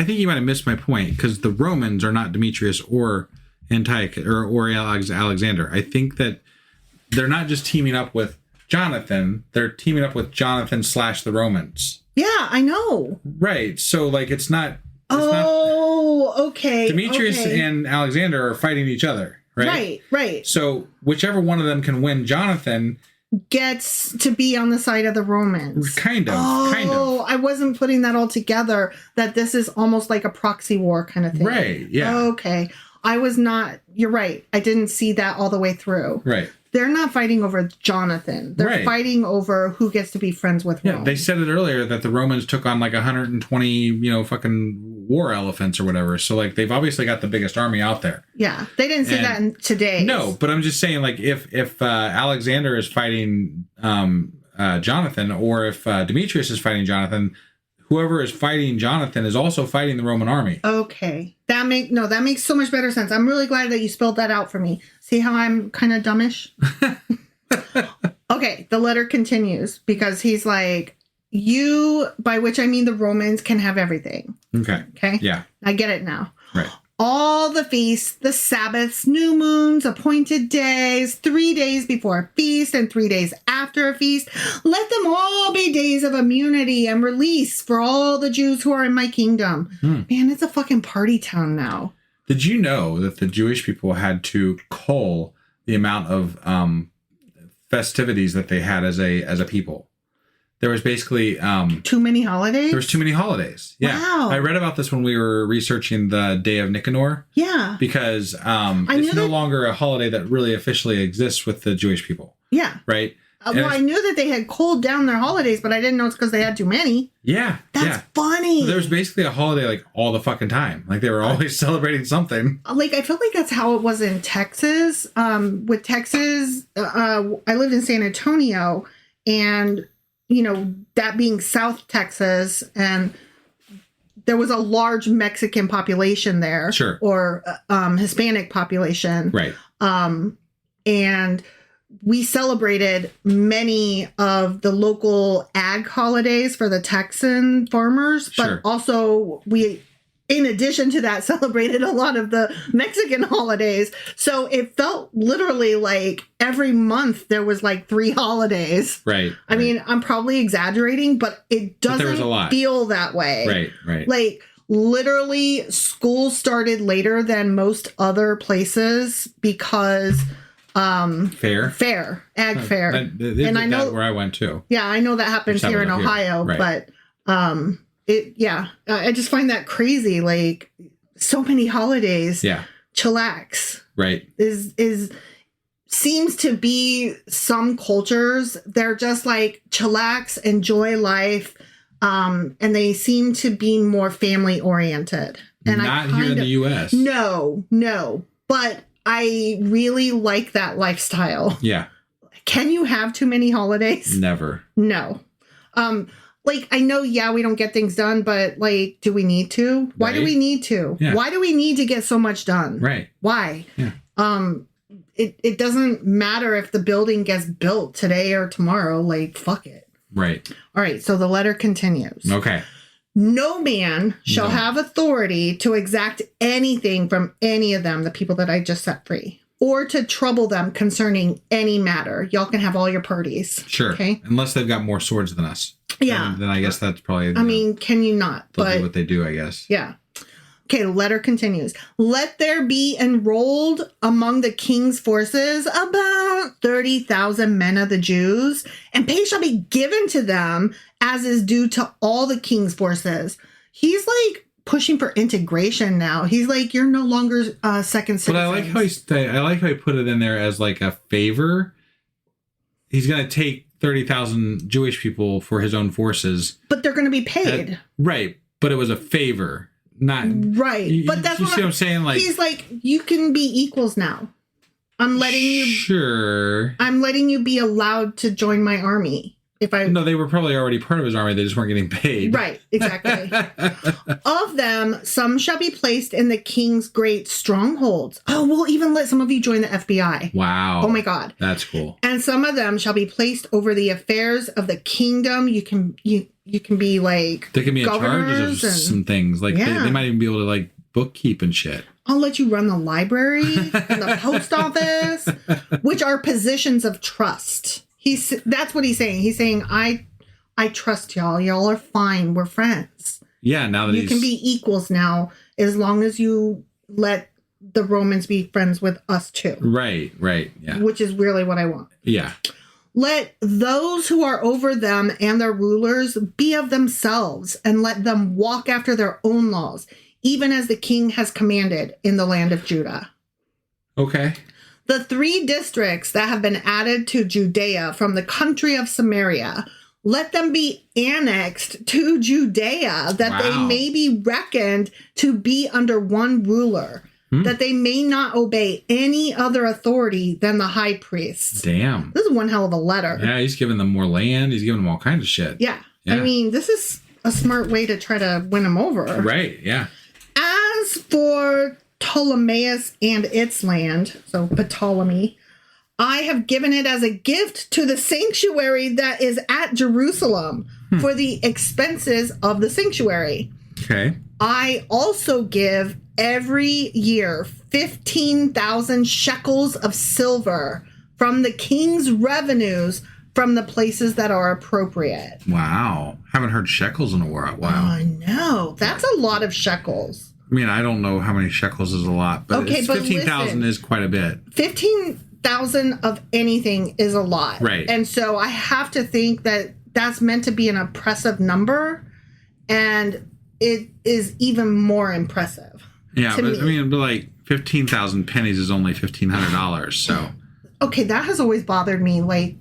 think you might have missed my point, because the Romans are not Demetrius or Antiochus or Alexander. I think that they're not just teaming up with Jonathan, they're teaming up with Jonathan / the Romans. Yeah, I know. Right. So like, it's not. Okay. Demetrius and Alexander are fighting each other, right? Right. So whichever one of them can win Jonathan gets to be on the side of the Romans. Kind of. I wasn't putting that all together, that this is almost like a proxy war kind of thing. Right, yeah. Okay. I was not, you're right. I didn't see that all the way through. Right. They're not fighting over Jonathan. They're fighting over who gets to be friends with Rome. Yeah, they said it earlier that the Romans took on like 120, fucking war elephants or whatever. So like, they've obviously got the biggest army out there. Yeah, they didn't say that in today. No, but I'm just saying, like, if Alexander is fighting Jonathan, or if Demetrius is fighting Jonathan, whoever is fighting Jonathan is also fighting the Roman army. Okay. That makes so much better sense. I'm really glad that you spelled that out for me. See how I'm kind of dumbish? Okay, the letter continues, because he's like, you, by which I mean the Romans, can have everything. Okay? Yeah. I get it now. Right. All the feasts, the Sabbaths, new moons, appointed days, 3 days before a feast and 3 days after a feast, let them all be days of immunity and release for all the Jews who are in my kingdom. Man, it's a fucking party town now. Did you know that the Jewish people had to cull the amount of festivities that they had as a people? There was basically too many holidays. There was too many holidays. Yeah, wow. I read about this when we were researching the Day of Nicanor. Yeah, because it's no longer a holiday that really officially exists with the Jewish people. Yeah, right. Well, I knew that they had culled down their holidays, but I didn't know it's because they had too many. Yeah, that's funny. So there was basically a holiday like all the fucking time. Like they were always celebrating something. Like I felt like that's how it was in Texas. With Texas, I lived in San Antonio, and that being South Texas, and there was a large Mexican population there, sure, or Hispanic population, right? And we celebrated many of the local ag holidays for the Texan farmers, but sure, also we, in addition to that, celebrated a lot of the Mexican holidays. So it felt literally like every month there was like 3 holidays. Right. I mean, I'm probably exaggerating, but it doesn't feel that way. Right, right. Like literally school started later than most other places because ag fair. And I know where I went too. Yeah, I know that happens here in Ohio, right, but I just find that crazy. Like so many holidays. Yeah. Chillax. Right. Seems to be some cultures. They're just like chillax, enjoy life. And they seem to be more family oriented. And not here in the US. No. But I really like that lifestyle. Yeah. Like Can you have too many holidays? Never. No. Like, I know, yeah, we don't get things done, but, like, do we need to? Why do we need to? Yeah. Why do we need to get so much done? Right. Why? Yeah. It doesn't matter if the building gets built today or tomorrow. Like, fuck it. Right. All right, so the letter continues. Okay. No man shall have authority to exact anything from any of them, the people that I just set free, or to trouble them concerning any matter. Y'all can have all your parties. Sure. Okay. Unless they've got more swords than us. Yeah. Then I guess that's probably... I mean, can you not? they'll But do what they do, I guess. yeah. Okay, the letter continues. Let there be enrolled among the king's forces about 30,000 men of the Jews, and pay shall be given to them as is due to all the king's forces. He's like pushing for integration now. He's like, you're no longer second citizens. But I like how he put it in there as like a favor. He's going to take 30,000 Jewish people for his own forces. But they're going to be paid. Right. But it was a favor. Not right. But that's you see what I'm saying. Like, he's like, you can be equals now. I'm letting you. Sure. I'm letting you be allowed to join my army. No, they were probably already part of his army. They just weren't getting paid. Right. Exactly. Of them, some shall be placed in the king's great strongholds. Oh, we'll even let some of you join the FBI. Wow. Oh my God. That's cool. And some of them shall be placed over the affairs of the kingdom. You can be like, they can be in charge of governors some things. Like they might even be able to like bookkeep and shit. I'll let you run the library and the post office, which are positions of trust. That's what he's saying. He's saying, I trust y'all. Y'all are fine. We're friends. Yeah, now that you can be equals now, as long as you let the Romans be friends with us too. Right. Yeah. Which is really what I want. Yeah. Let those who are over them and their rulers be of themselves, and let them walk after their own laws, even as the king has commanded in the land of Judah. Okay. The 3 districts that have been added to Judea from the country of Samaria, let them be annexed to Judea, that they may be reckoned to be under one ruler, that they may not obey any other authority than the high priest. Damn. This is one hell of a letter. Yeah, he's giving them more land. He's giving them all kinds of shit. Yeah. I mean, this is a smart way to try to win them over. Right, yeah. As for Ptolemais and its land, so Ptolemy, I have given it as a gift to the sanctuary that is at Jerusalem for the expenses of the sanctuary. Okay. I also give every year 15,000 shekels of silver from the king's revenues from the places that are appropriate. Wow. Haven't heard shekels in a while. Wow. I know. That's a lot of shekels. I mean, I don't know how many shekels is a lot, but okay, 15,000 is quite a bit. 15,000 of anything is a lot. Right. And so I have to think that that's meant to be an oppressive number, and it is even more impressive. Yeah, but like 15,000 pennies is only $1,500, so. Okay, that has always bothered me. Like,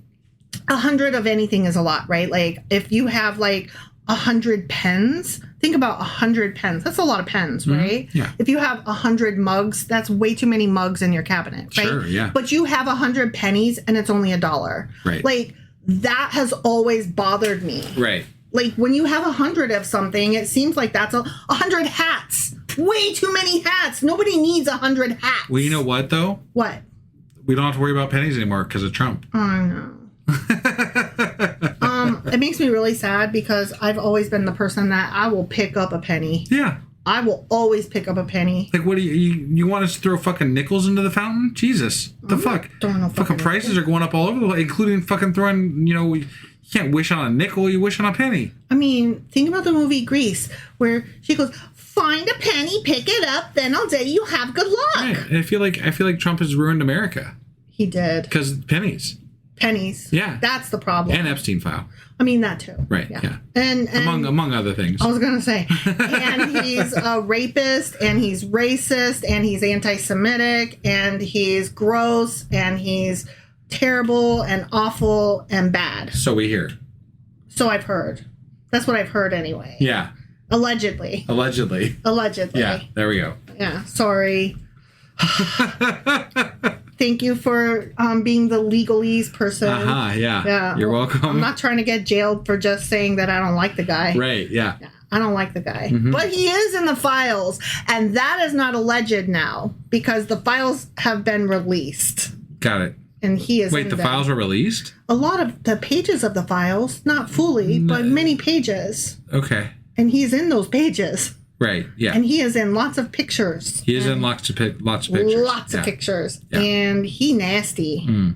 100 of anything is a lot, right? Like, if you have like 100 pens, think about 100 pens. That's a lot of pens, right? Yeah. If you have 100 mugs, that's way too many mugs in your cabinet, right? Sure, yeah. But you have 100 pennies and it's only $1. Right. Like, that has always bothered me. Right. Like, when you have 100 of something, it seems like that's 100 hats. Way too many hats. Nobody needs 100 hats. Well, you know what, though? What? We don't have to worry about pennies anymore because of Trump. I know. It makes me really sad because I've always been the person that I will pick up a penny. Yeah. I will always pick up a penny. Like, what do you want us to throw fucking nickels into the fountain? Jesus. The fuck? No fucking prices are going up all over the place, including fucking throwing, you can't wish on a nickel, you wish on a penny. I mean, think about the movie Grease, where she goes, find a penny, pick it up, then I'll say you have good luck. Right. And I feel like Trump has ruined America. He did. Because pennies. Pennies. Yeah. That's the problem. And Epstein file. I mean, that too. Right, yeah. And among other things. I was going to say, and he's a rapist, and he's racist, and he's anti-Semitic, and he's gross, and he's terrible and awful and bad. So we hear. So I've heard. That's what I've heard anyway. Yeah. Allegedly. Allegedly. Yeah, there we go. Yeah, sorry. Thank you for being the legalese person. Yeah. You're welcome. I'm not trying to get jailed for just saying that I don't like the guy. Right, yeah. I don't like the guy. But he is in the files, and that is not alleged now because the files have been released. Got it. And he is Wait, the files were released? A lot of the pages of the files, not fully, but many pages. Okay. And he's in those pages. Right, yeah. And he is in lots of pictures. He is in lots of pictures. Lots of pictures. Yeah. And he nasty.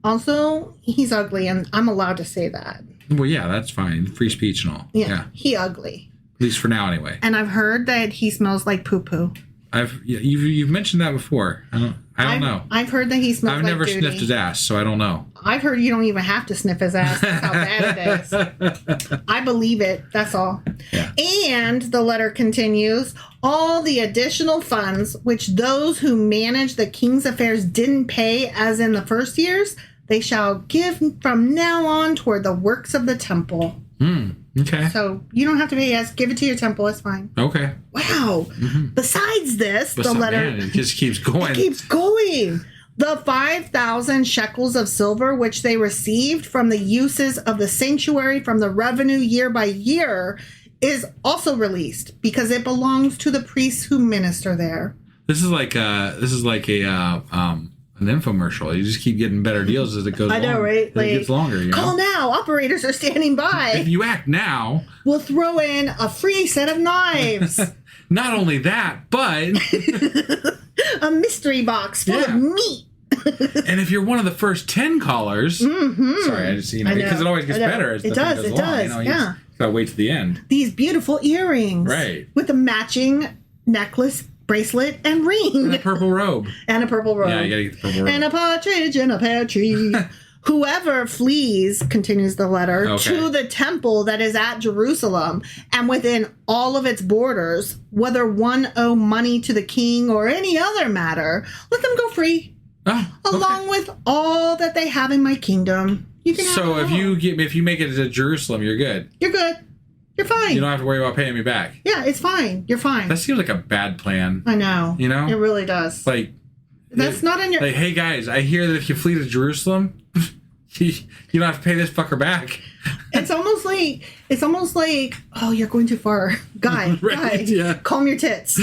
Also, he's ugly, and I'm allowed to say that. Well, yeah, that's fine. Free speech and all. Yeah. He ugly. At least for now, anyway. And I've heard that he smells like poo-poo. You've mentioned that before. I don't know. I've heard that he smells like I've never duty. sniffed his ass, so I don't know. I've heard you don't even have to sniff his ass. That's how bad it is. I believe it. That's all. Yeah. And the letter continues, all the additional funds which those who manage the king's affairs didn't pay as in the first years, they shall give from now on toward the works of the temple. Okay. So you don't have to pay us. Give it to your temple. It's fine. Okay. Wow. Besides this, the letter... Man, it just keeps going. It keeps going. The 5,000 shekels of silver which they received from the uses of the sanctuary from the revenue year by year is also released because it belongs to the priests who minister there. This is like an infomercial. You just keep getting better deals as it goes along. I know, right? Like, it gets longer. Call now. Operators are standing by. If you act now, we'll throw in a free set of knives. Not only that, but a mystery box full of meat. And if you're one of the first 10 callers, sorry, I just because it always gets better as the thing goes along. You gotta wait to the end. These beautiful earrings, right, with a matching necklace, bracelet, and ring, and a purple robe. Yeah, you gotta get the purple robe. And a partridge in a pear tree. Whoever flees, continues the letter, to the temple that is at Jerusalem and within all of its borders, whether one owe money to the king or any other matter, let them go free, along with all that they have in my kingdom. You can so if you make it to Jerusalem, you're good. You're good. You're fine. You don't have to worry about paying me back. Yeah, it's fine. You're fine. That seems like a bad plan. I know. You know? It really does. Like, that's not in your... Like, hey, guys, I hear that if you flee to Jerusalem, you don't have to pay this fucker back. It's almost like, oh, you're going too far. Guy, calm your tits.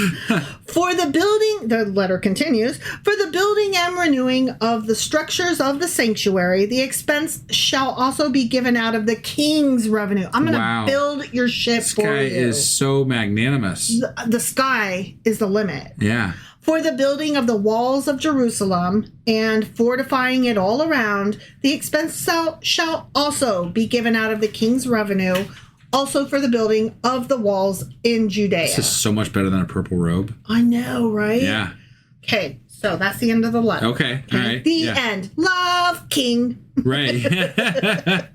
For the building, the letter continues, for the building and renewing of the structures of the sanctuary, the expense shall also be given out of the king's revenue. I'm going to build your ship for you. This guy is so magnanimous. The sky is the limit. Yeah. For the building of the walls of Jerusalem and fortifying it all around, the expense shall also be given out of the king's revenue, also for the building of the walls in Judea. This is so much better than a purple robe. I know, right? Yeah. Okay, so that's the end of the letter. Okay, all right. The end. Love, king. Right.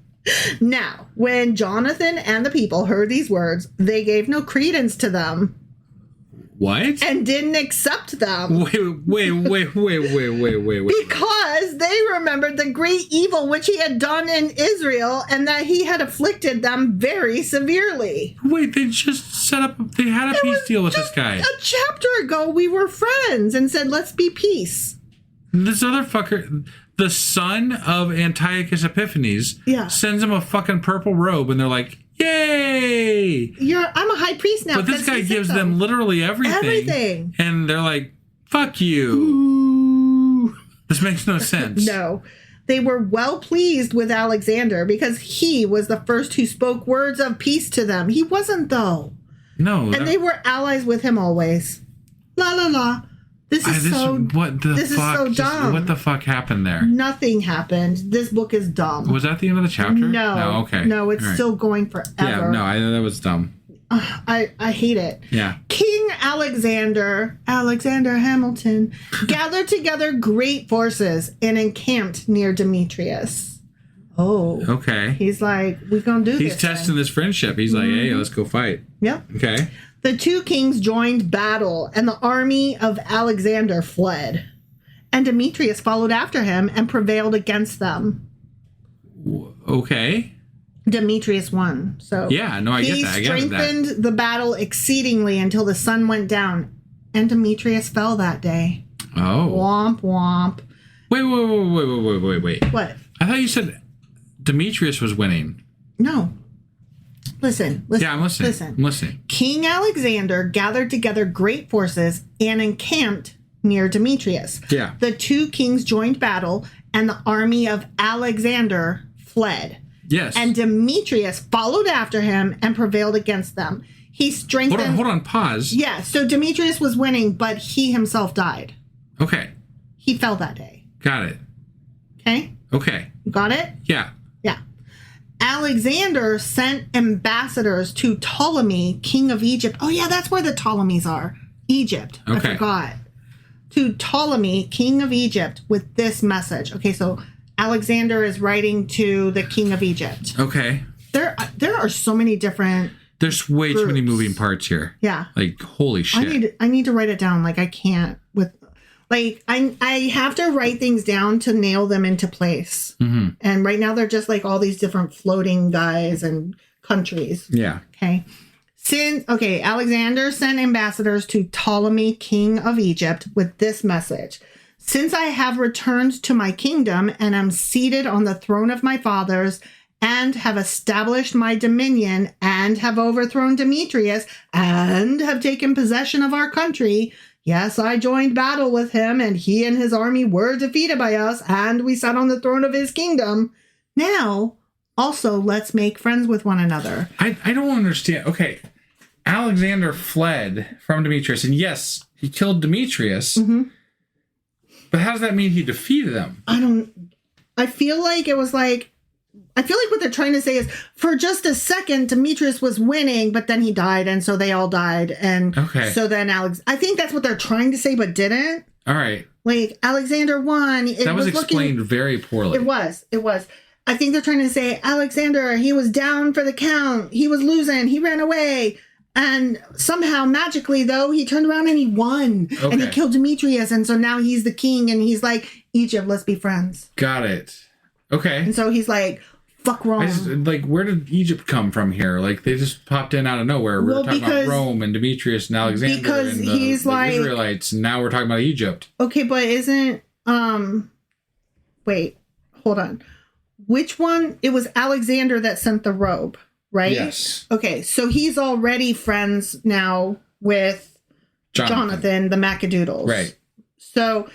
Now, when Jonathan and the people heard these words, they gave no credence to them. What? And didn't accept them. Wait. Because they remembered the great evil which he had done in Israel and that he had afflicted them very severely. Wait, they just they had a peace deal with this guy. A chapter ago, we were friends and said, let's be peace. This other fucker, the son of Antiochus Epiphanes, sends him a fucking purple robe and they're like, yay! I'm a high priest now. But this guy gives them literally everything. Everything. And they're like, fuck you. Ooh. This makes no sense. No. They were well pleased with Alexander because he was the first who spoke words of peace to them. He wasn't, though. No. And they were allies with him always. La la la. This is so dumb. What the fuck happened there? Nothing happened. This book is dumb. Was that the end of the chapter? No. Okay. No, it's still going forever. Yeah, no, that was dumb. I hate it. Yeah. King Alexander Hamilton, gathered together great forces and encamped near Demetrius. Oh. Okay. He's like, we're going to do this. He's testing this friendship. He's like, hey, let's go fight. Yep. Okay. The two kings joined battle, and the army of Alexander fled. And Demetrius followed after him and prevailed against them. Okay. Demetrius won. So yeah, no, I get that. He strengthened the battle exceedingly until the sun went down, and Demetrius fell that day. Oh. Womp womp. Wait. What? I thought you said Demetrius was winning. No. Listen. Yeah, I'm listening. King Alexander gathered together great forces and encamped near Demetrius. Yeah. The two kings joined battle, and the army of Alexander fled. Yes. And Demetrius followed after him and prevailed against them. He strengthened... Hold on, pause. Yeah, so Demetrius was winning, but he himself died. Okay. He fell that day. Got it. Okay? Got it? Yeah. Yeah. Alexander sent ambassadors to Ptolemy, king of Egypt. Oh, yeah, that's where the Ptolemies are. Egypt. Okay. I forgot. To Ptolemy, king of Egypt, with this message. Okay, so Alexander is writing to the king of Egypt. Okay. There are so many different... There's way groups. too many moving parts here. Yeah. Like, holy shit. I need to write it down. Like, I can't with... Like, I have to write things down to nail them into place. Mm-hmm. And right now they're just like all these different floating guys and countries. Yeah. Okay. Alexander sent ambassadors to Ptolemy, king of Egypt, with this message. Since I have returned to my kingdom and am seated on the throne of my fathers and have established my dominion and have overthrown Demetrius and have taken possession of our country, yes, I joined battle with him, and he and his army were defeated by us, and we sat on the throne of his kingdom. Now, also, let's make friends with one another. I don't understand. Okay. Alexander fled from Demetrius, and yes, he killed Demetrius. Mm-hmm. But how does that mean he defeated him? I feel like what they're trying to say is, for just a second, Demetrius was winning, but then he died, and so they all died. And so then I think that's what they're trying to say, but didn't. All right. Like, Alexander won. That was explained very poorly. It was. I think they're trying to say, Alexander, he was down for the count. He was losing. He ran away. And somehow, magically, though, he turned around and he won. Okay. And he killed Demetrius. And so now he's the king. And he's like, Egypt, let's be friends. Got it. Okay. And so he's like, fuck Rome. Where did Egypt come from here? Like, they just popped in out of nowhere. We were talking about Rome and Demetrius and Alexander because and he's the like Israelites. And now we're talking about Egypt. Okay, but isn't... Wait, hold on. Which one? It was Alexander that sent the robe, right? Yes. Okay, so he's already friends now with Jonathan the Maccadoodles. Right. So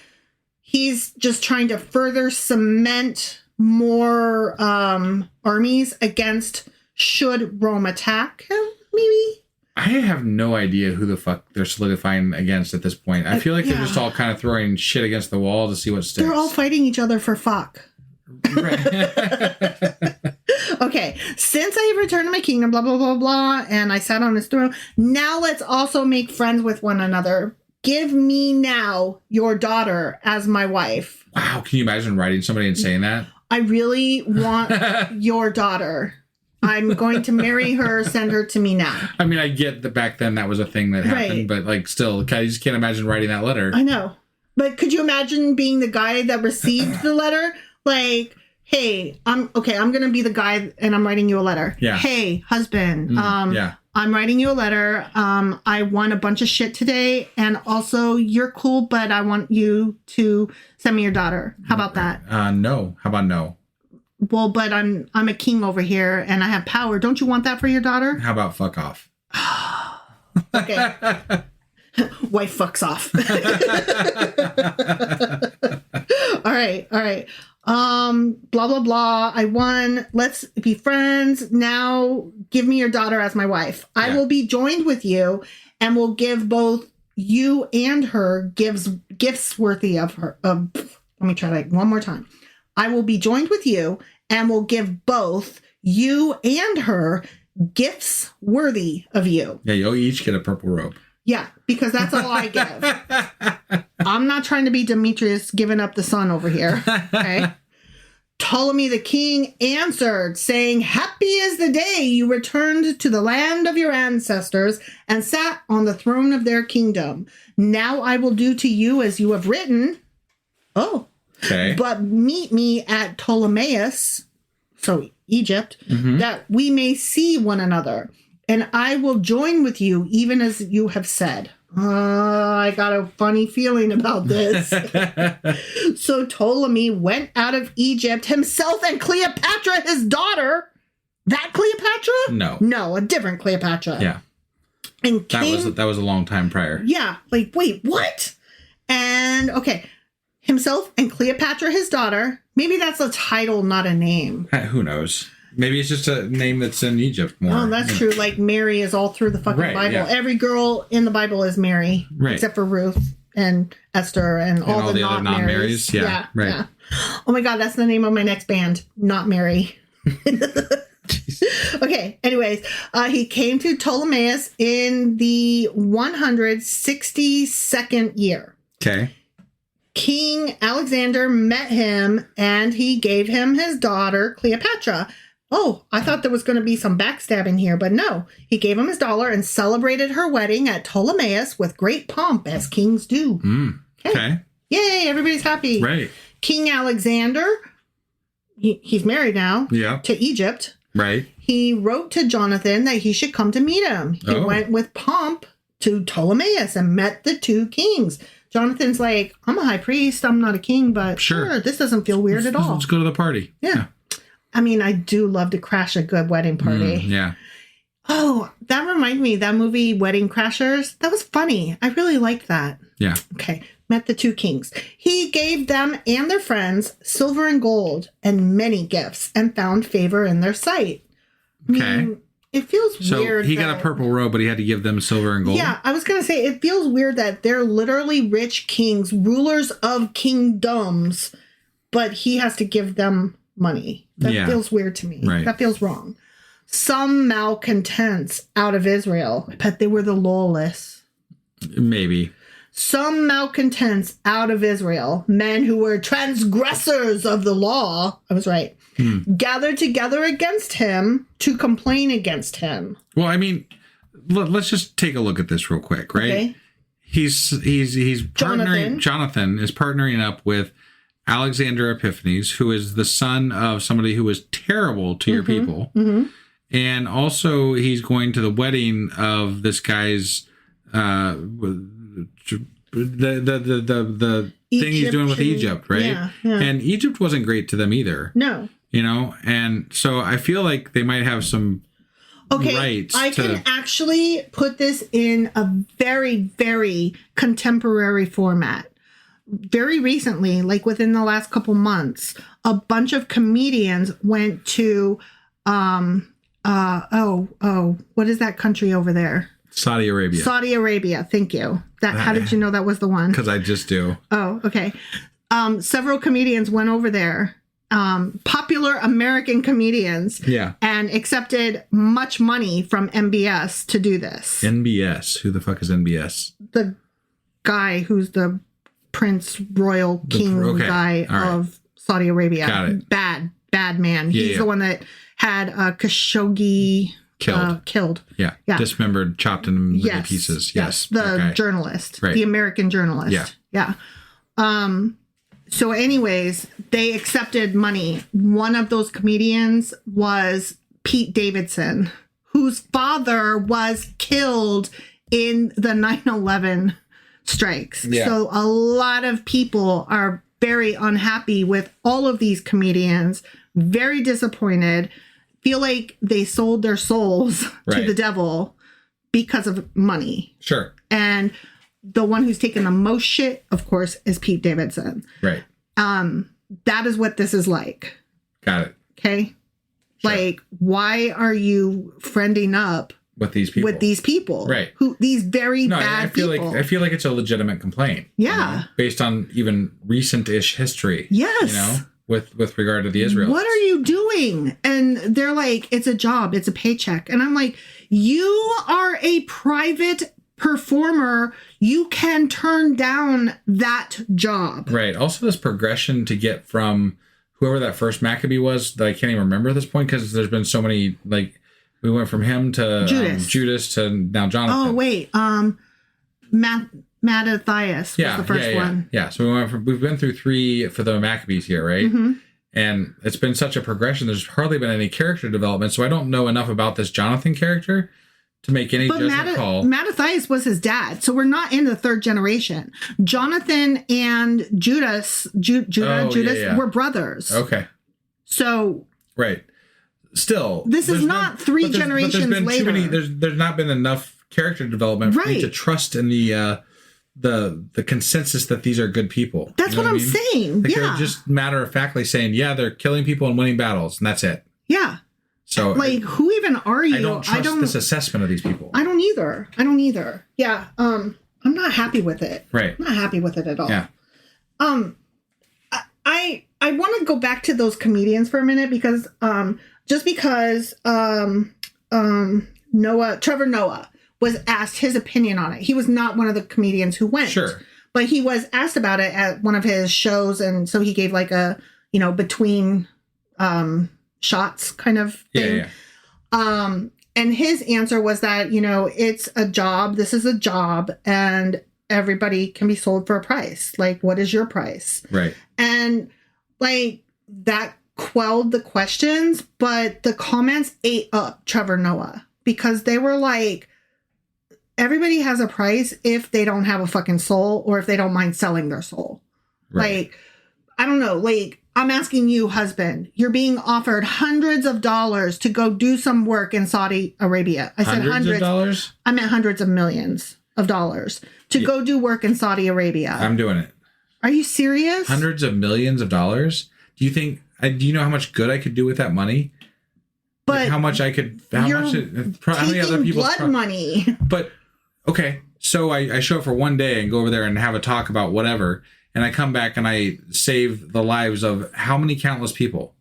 he's just trying to further cement more armies against should Rome attack him, maybe? I have no idea who the fuck they're solidifying against at this point. I feel like they're just all kind of throwing shit against the wall to see what sticks. They're all fighting each other for fuck. Right. Okay, since I have returned to my kingdom, blah, blah, blah, blah, and I sat on his throne, now let's also make friends with one another. Give me now your daughter as my wife. Wow, can you imagine writing somebody and saying that? I really want your daughter. I'm going to marry her, send her to me now. I mean, I get that back then that was a thing that happened, but like still, I just can't imagine writing that letter. I know. But could you imagine being the guy that received the letter? Like, hey, I'm going to be the guy and I'm writing you a letter. Yeah. Hey, husband, I'm writing you a letter. I won a bunch of shit today. And also, you're cool, but I want you to send me your daughter. How about that? No. How about no? Well, but I'm a king over here and I have power. Don't you want that for your daughter? How about fuck off? Okay. Wife fucks off. All right. Blah, blah, blah. I won. Let's be friends. Now give me your daughter as my wife. Yeah. I will be joined with you and will give both you and her gifts worthy of her. Let me try that one more time. I will be joined with you and will give both you and her gifts worthy of you. Yeah, you'll each get a purple robe. Yeah, because that's all I give. I'm not trying to be Demetrius giving up the son over here. Okay. Ptolemy the king answered, saying, happy is the day you returned to the land of your ancestors and sat on the throne of their kingdom. Now I will do to you as you have written. Oh. Okay. But meet me at Ptolemais, so Egypt, that we may see one another. And I will join with you even as you have said. I got a funny feeling about this. So Ptolemy went out of Egypt himself and Cleopatra, his daughter. That Cleopatra? No, a different Cleopatra. Yeah. And that was a long time prior. Yeah. Like, wait, what? And, okay, himself and Cleopatra, his daughter. Maybe that's a title, not a name. Who knows? Maybe it's just a name that's in Egypt more. Oh, that's true. Like Mary is all through the fucking Bible. Yeah. Every girl in the Bible is Mary. Right. Except for Ruth and Esther and all the other non-Marys. Yeah. Right. Yeah. Oh my God, that's the name of my next band. Not Mary. Okay, anyways, he came to Ptolemais in the 162nd year. Okay. King Alexander met him and he gave him his daughter, Cleopatra. Oh, I thought there was going to be some backstabbing here, but no. He gave him his daughter and celebrated her wedding at Ptolemais with great pomp, as kings do. Okay. Yay, everybody's happy. Right. King Alexander, he's married now to Egypt. Right. He wrote to Jonathan that he should come to meet him. He went with pomp to Ptolemais and met the two kings. Jonathan's like, I'm a high priest. I'm not a king, but sure, this doesn't feel weird at all. Let's go to the party. Yeah. I mean, I do love to crash a good wedding party. Yeah. Oh, that reminded me, that movie Wedding Crashers, that was funny. I really liked that. Yeah. Okay. Met the two kings. He gave them and their friends silver and gold and many gifts and found favor in their sight. Okay. I mean, it feels weird. So he got a purple robe, but he had to give them silver and gold? Yeah, I was going to say, it feels weird that they're literally rich kings, rulers of kingdoms, but he has to give them money. That feels weird to me. Right. That feels wrong. Some malcontents out of Israel. I bet they were the lawless. Maybe. Some malcontents out of Israel, men who were transgressors of the law, I was right, gathered together against him to complain against him. Well, I mean, let's just take a look at this real quick, right? Okay. He's partnering, Jonathan is partnering up with Alexander Epiphanes, who is the son of somebody who was terrible to your people. Mm-hmm. And also he's going to the wedding of this guy's the thing he's doing with Egypt, right? Yeah. And Egypt wasn't great to them either. No. You know, and so I feel like they might have some rights. I can actually put this in a very, very contemporary format. Very recently, like within the last couple months, a bunch of comedians went to what is that country over there? Saudi Arabia. Saudi Arabia. Thank you. How did you know that was the one? Because I just do. Oh, okay. Several comedians went over there. Popular American comedians. Yeah. And accepted much money from MBS to do this. NBS. Who the fuck is NBS? The guy who's the Prince Royal King guy of Saudi Arabia. Got it. Bad man. He's the one that had Khashoggi killed. Yeah. Dismembered, chopped into many pieces. Yes. The journalist. Right. The American journalist. Yeah. So anyways, they accepted money. One of those comedians was Pete Davidson, whose father was killed in the 9/11 strikes. Yeah. So a lot of people are very unhappy with all of these comedians, very disappointed, feel like they sold their souls to the devil because of money. Sure. And the one who's taken the most shit, of course, is Pete Davidson. Right. That is what this is like. Got it. Okay. Sure. Like, why are you friending up with these people? Right. These very bad people. I feel like it's a legitimate complaint. Yeah. You know, based on even recent-ish history. Yes. You know, with regard to the Israelites. What are you doing? And they're like, it's a job. It's a paycheck. And I'm like, you are a private performer. You can turn down that job. Right. Also, this progression to get from whoever that first Maccabee was that I can't even remember at this point because there's been so many, like, we went from him to Judas to now Jonathan. Oh, wait. Mattathias was the first one. Yeah. So we've been through 3 for the Maccabees here, right? Mm-hmm. And it's been such a progression. There's hardly been any character development. So I don't know enough about this Jonathan character to make any But judgment call. Mattathias was his dad, so we're not in the third generation. Jonathan and Judas were brothers. Okay. So right. Still, this is not three generations later. There's not been enough character development for me to trust in the consensus that these are good people. That's what I'm saying. Like they're just matter of factly saying, yeah, they're killing people and winning battles, and that's it. Yeah. So like, who even are you? I don't trust this assessment of these people. I don't either. Yeah. I'm not happy with it. Right. I'm not happy with it at all. Yeah. I want to go back to those comedians for a minute because Trevor Noah was asked his opinion on it. He was not one of the comedians who went. Sure. But he was asked about it at one of his shows, and so he gave like a, between shots kind of thing. Yeah. And his answer was that, it's a job. This is a job, and everybody can be sold for a price. Like, what is your price? Right. And like that quelled the questions, but the comments ate up Trevor Noah because they were like, everybody has a price if they don't have a fucking soul or if they don't mind selling their soul. Right. Like, I don't know. Like, I'm asking you, husband, you're being offered hundreds of dollars to go do some work in Saudi Arabia. I said hundreds of dollars. I meant hundreds of millions of dollars to go do work in Saudi Arabia. I'm doing it. Are you serious? Hundreds of millions of dollars? Do you know how much good I could do with that money? But like how many other people's blood money. But okay, so I show up for one day and go over there and have a talk about whatever, and I come back and I save the lives of how many countless people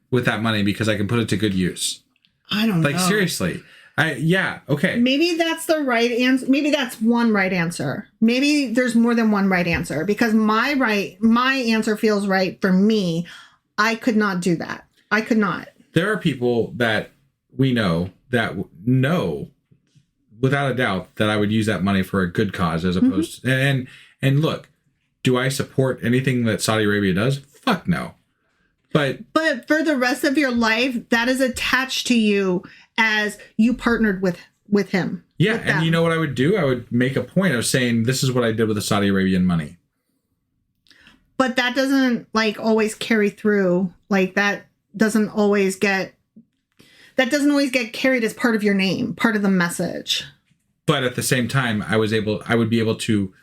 with that money because I can put it to good use. I don't know. Like seriously. Okay. Maybe that's the right answer. Maybe that's one right answer. Maybe there's more than one right answer because my answer feels right for me. I could not do that. I could not. There are people that we know without a doubt that I would use that money for a good cause as opposed to, and look, do I support anything that Saudi Arabia does? Fuck no. But for the rest of your life, that is attached to you as you partnered with him. Yeah, and you know what I would do? I would make a point of saying, this is what I did with the Saudi Arabian money. But that doesn't always carry through. Like that doesn't always get carried as part of your name, part of the message. But at the same time, I would be able to,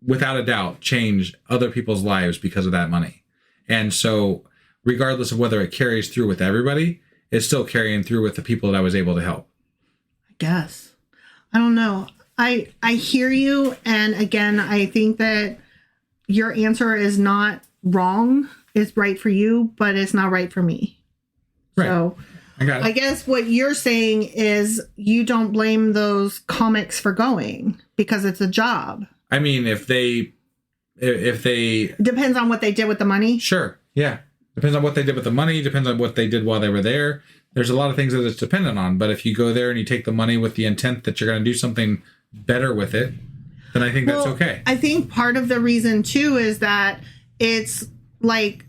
without a doubt, change other people's lives because of that money. And so regardless of whether it carries through with everybody, it's still carrying through with the people that I was able to help. I guess. I don't know. I hear you. And again, I think that your answer is not wrong. It's right for you, but it's not right for me. Right. So I guess what you're saying is you don't blame those comics for going because it's a job. I mean, if they depends on what they did with the money. Sure. Yeah. Depends on what they did with the money. Depends on what they did while they were there. There's a lot of things that it's dependent on. But if you go there and you take the money with the intent that you're going to do something better with it, then I think that's okay. I think part of the reason too is that it's like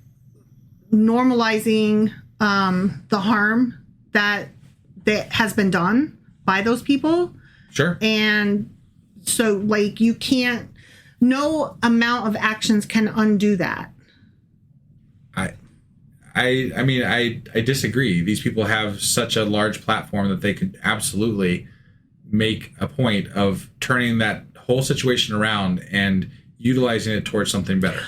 normalizing the harm that has been done by those people. Sure. And so you can't, no amount of actions can undo that. I mean, I disagree. These people have such a large platform that they could absolutely make a point of turning that whole situation around and utilizing it towards something better.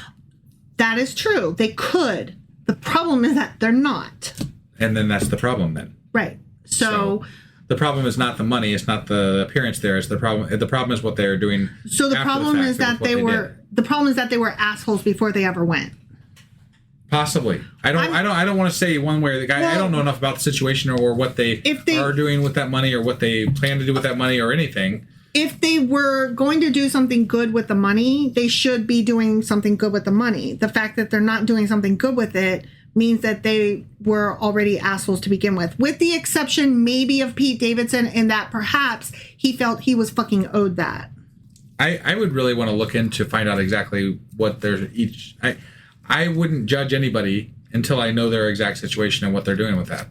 That is true. They could. The problem is that they're not. And then that's the problem then. Right. So the problem is not the money. It's not the appearance there. It's the problem. The problem is what they're doing. So the problem is that they were assholes before they ever went. Possibly. I don't want to say one way or the guy. Well, I don't know enough about the situation or what they are doing with that money or what they plan to do with that money or anything. If they were going to do something good with the money, they should be doing something good with the money. The fact that they're not doing something good with it means that they were already assholes to begin with the exception maybe of Pete Davidson, in that perhaps he felt he was fucking owed that. I would really want to look into find out exactly what they're each. I wouldn't judge anybody until I know their exact situation and what they're doing with that.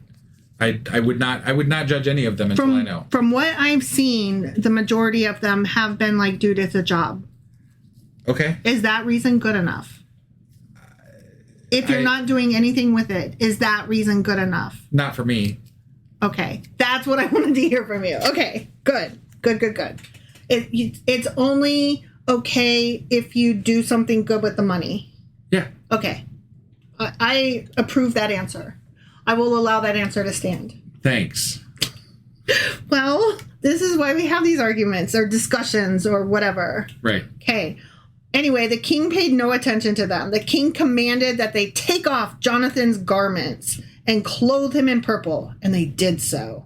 I would not judge any of them until I know. From what I've seen, the majority of them have been like, dude, it's a job. Okay. Is that reason good enough? If you're not doing anything with it, is that reason good enough? Not for me. Okay. That's what I wanted to hear from you. Okay. Good. It's only okay if you do something good with the money. Yeah. Okay. I approve that answer. I will allow that answer to stand. Thanks. Well, this is why we have these arguments or discussions or whatever. Right. Okay. Anyway, the king paid no attention to them. The king commanded that they take off Jonathan's garments and clothe him in purple, and they did so.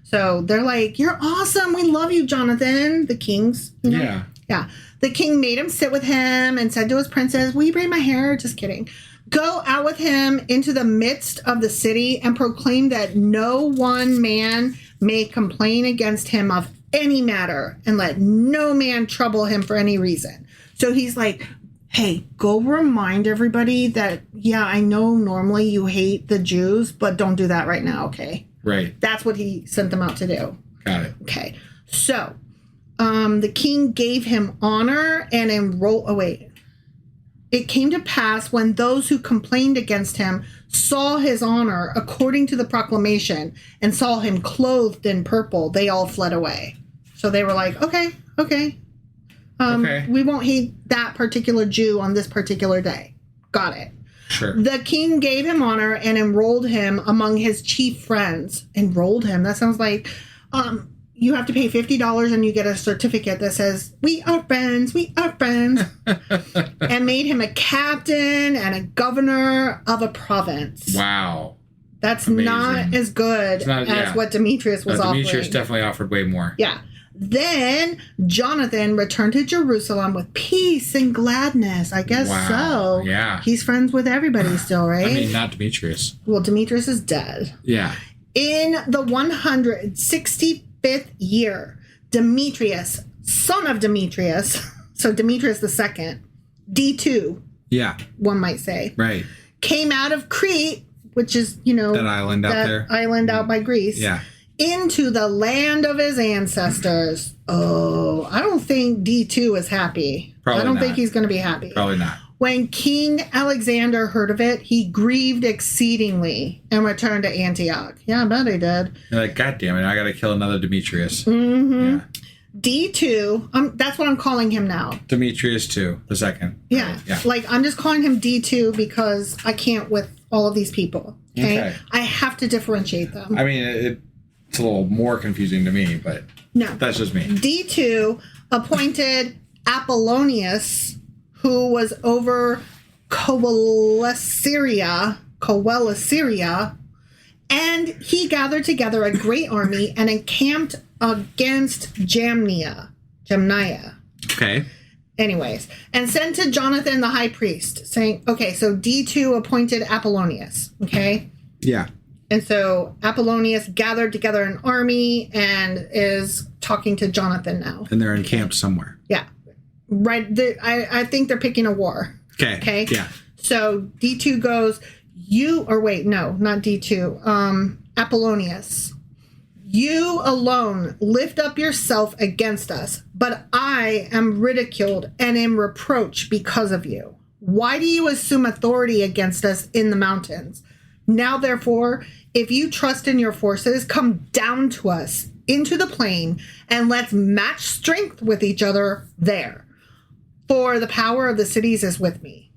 So they're like, you're awesome. We love you, Jonathan. The kings. You know? Yeah. Yeah. The king made him sit with him and said to his princess, will you braid my hair? Just kidding. Go out with him into the midst of the city and proclaim that no one man may complain against him of any matter, and let no man trouble him for any reason. So he's like, hey, go remind everybody that, yeah, I know normally you hate the Jews, but don't do that right now, okay? Right. That's what he sent them out to do. Got it. Okay. So the king gave him honor and enrolled. Oh, wait. It came to pass when those who complained against him saw his honor according to the proclamation and saw him clothed in purple, they all fled away. So they were like, okay. We won't hate that particular Jew on this particular day. Got it. Sure. The king gave him honor and enrolled him among his chief friends. Enrolled him. That sounds like you have to pay $50 and you get a certificate that says, we are friends. And made him a captain and a governor of a province. Wow. That's amazing. Not as good as what Demetrius was offering. Demetrius definitely offered way more. Yeah. Then Jonathan returned to Jerusalem with peace and gladness. I guess so. Yeah. He's friends with everybody still, right? I mean, not Demetrius. Well, Demetrius is dead. Yeah. In the 165th year, Demetrius, son of Demetrius, so Demetrius II, D2, yeah, one might say, right, came out of Crete, which is, that island out there. Island out by Greece. Yeah. Into the land of his ancestors. Oh, I don't think D2 is happy. Probably I don't not. think he's going to be happy. Probably not. When King Alexander heard of it, he grieved exceedingly and returned to Antioch. Yeah, I bet he did. You're like, God damn it, I got to kill another Demetrius. Mm-hmm. Yeah. D2, that's what I'm calling him now. Demetrius II, the second. Yeah. Yeah. Like, I'm just calling him D2 because I can't with all of these people. Okay? I have to differentiate them. I mean, it's a little more confusing to me, but no, that's just me. D2 appointed Apollonius, who was over Coelesyria, and he gathered together a great army and encamped against Jamnia. Okay. Anyways, and sent to Jonathan the high priest, saying, okay, so D2 appointed Apollonius, okay? Yeah. And so Apollonius gathered together an army and is talking to Jonathan now. And they're encamped somewhere. Yeah. Right. I think they're picking a war. Okay. Okay. Yeah. So D2 goes, not D2. Apollonius. You alone lift up yourself against us, but I am ridiculed and am reproached because of you. Why do you assume authority against us in the mountains? Now, therefore, if you trust in your forces, come down to us into the plain and let's match strength with each other there. For the power of the cities is with me.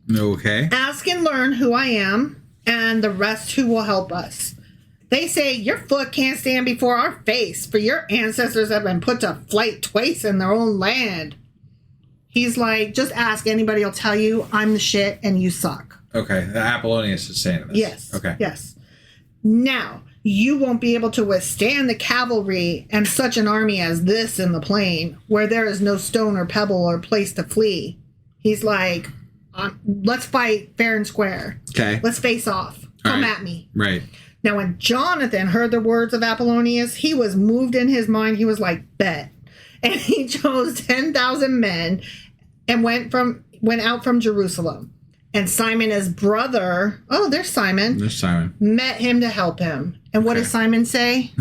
Okay. Ask and learn who I am and the rest who will help us. They say your foot can't stand before our face, for your ancestors have been put to flight twice in their own land. He's like, just ask, anybody will tell you I'm the shit and you suck. Okay, the Apollonius is saying this. Yes. Okay. Yes. Now, you won't be able to withstand the cavalry and such an army as this in the plain, where there is no stone or pebble or place to flee. He's like, let's fight fair and square. Okay. Let's face off. Come at me. Right. Now, when Jonathan heard the words of Apollonius, he was moved in his mind. He was like, bet. And he chose 10,000 men and went out from Jerusalem. And Simon, his brother, there's Simon. There's Simon. Met him to help him. And what does Simon say?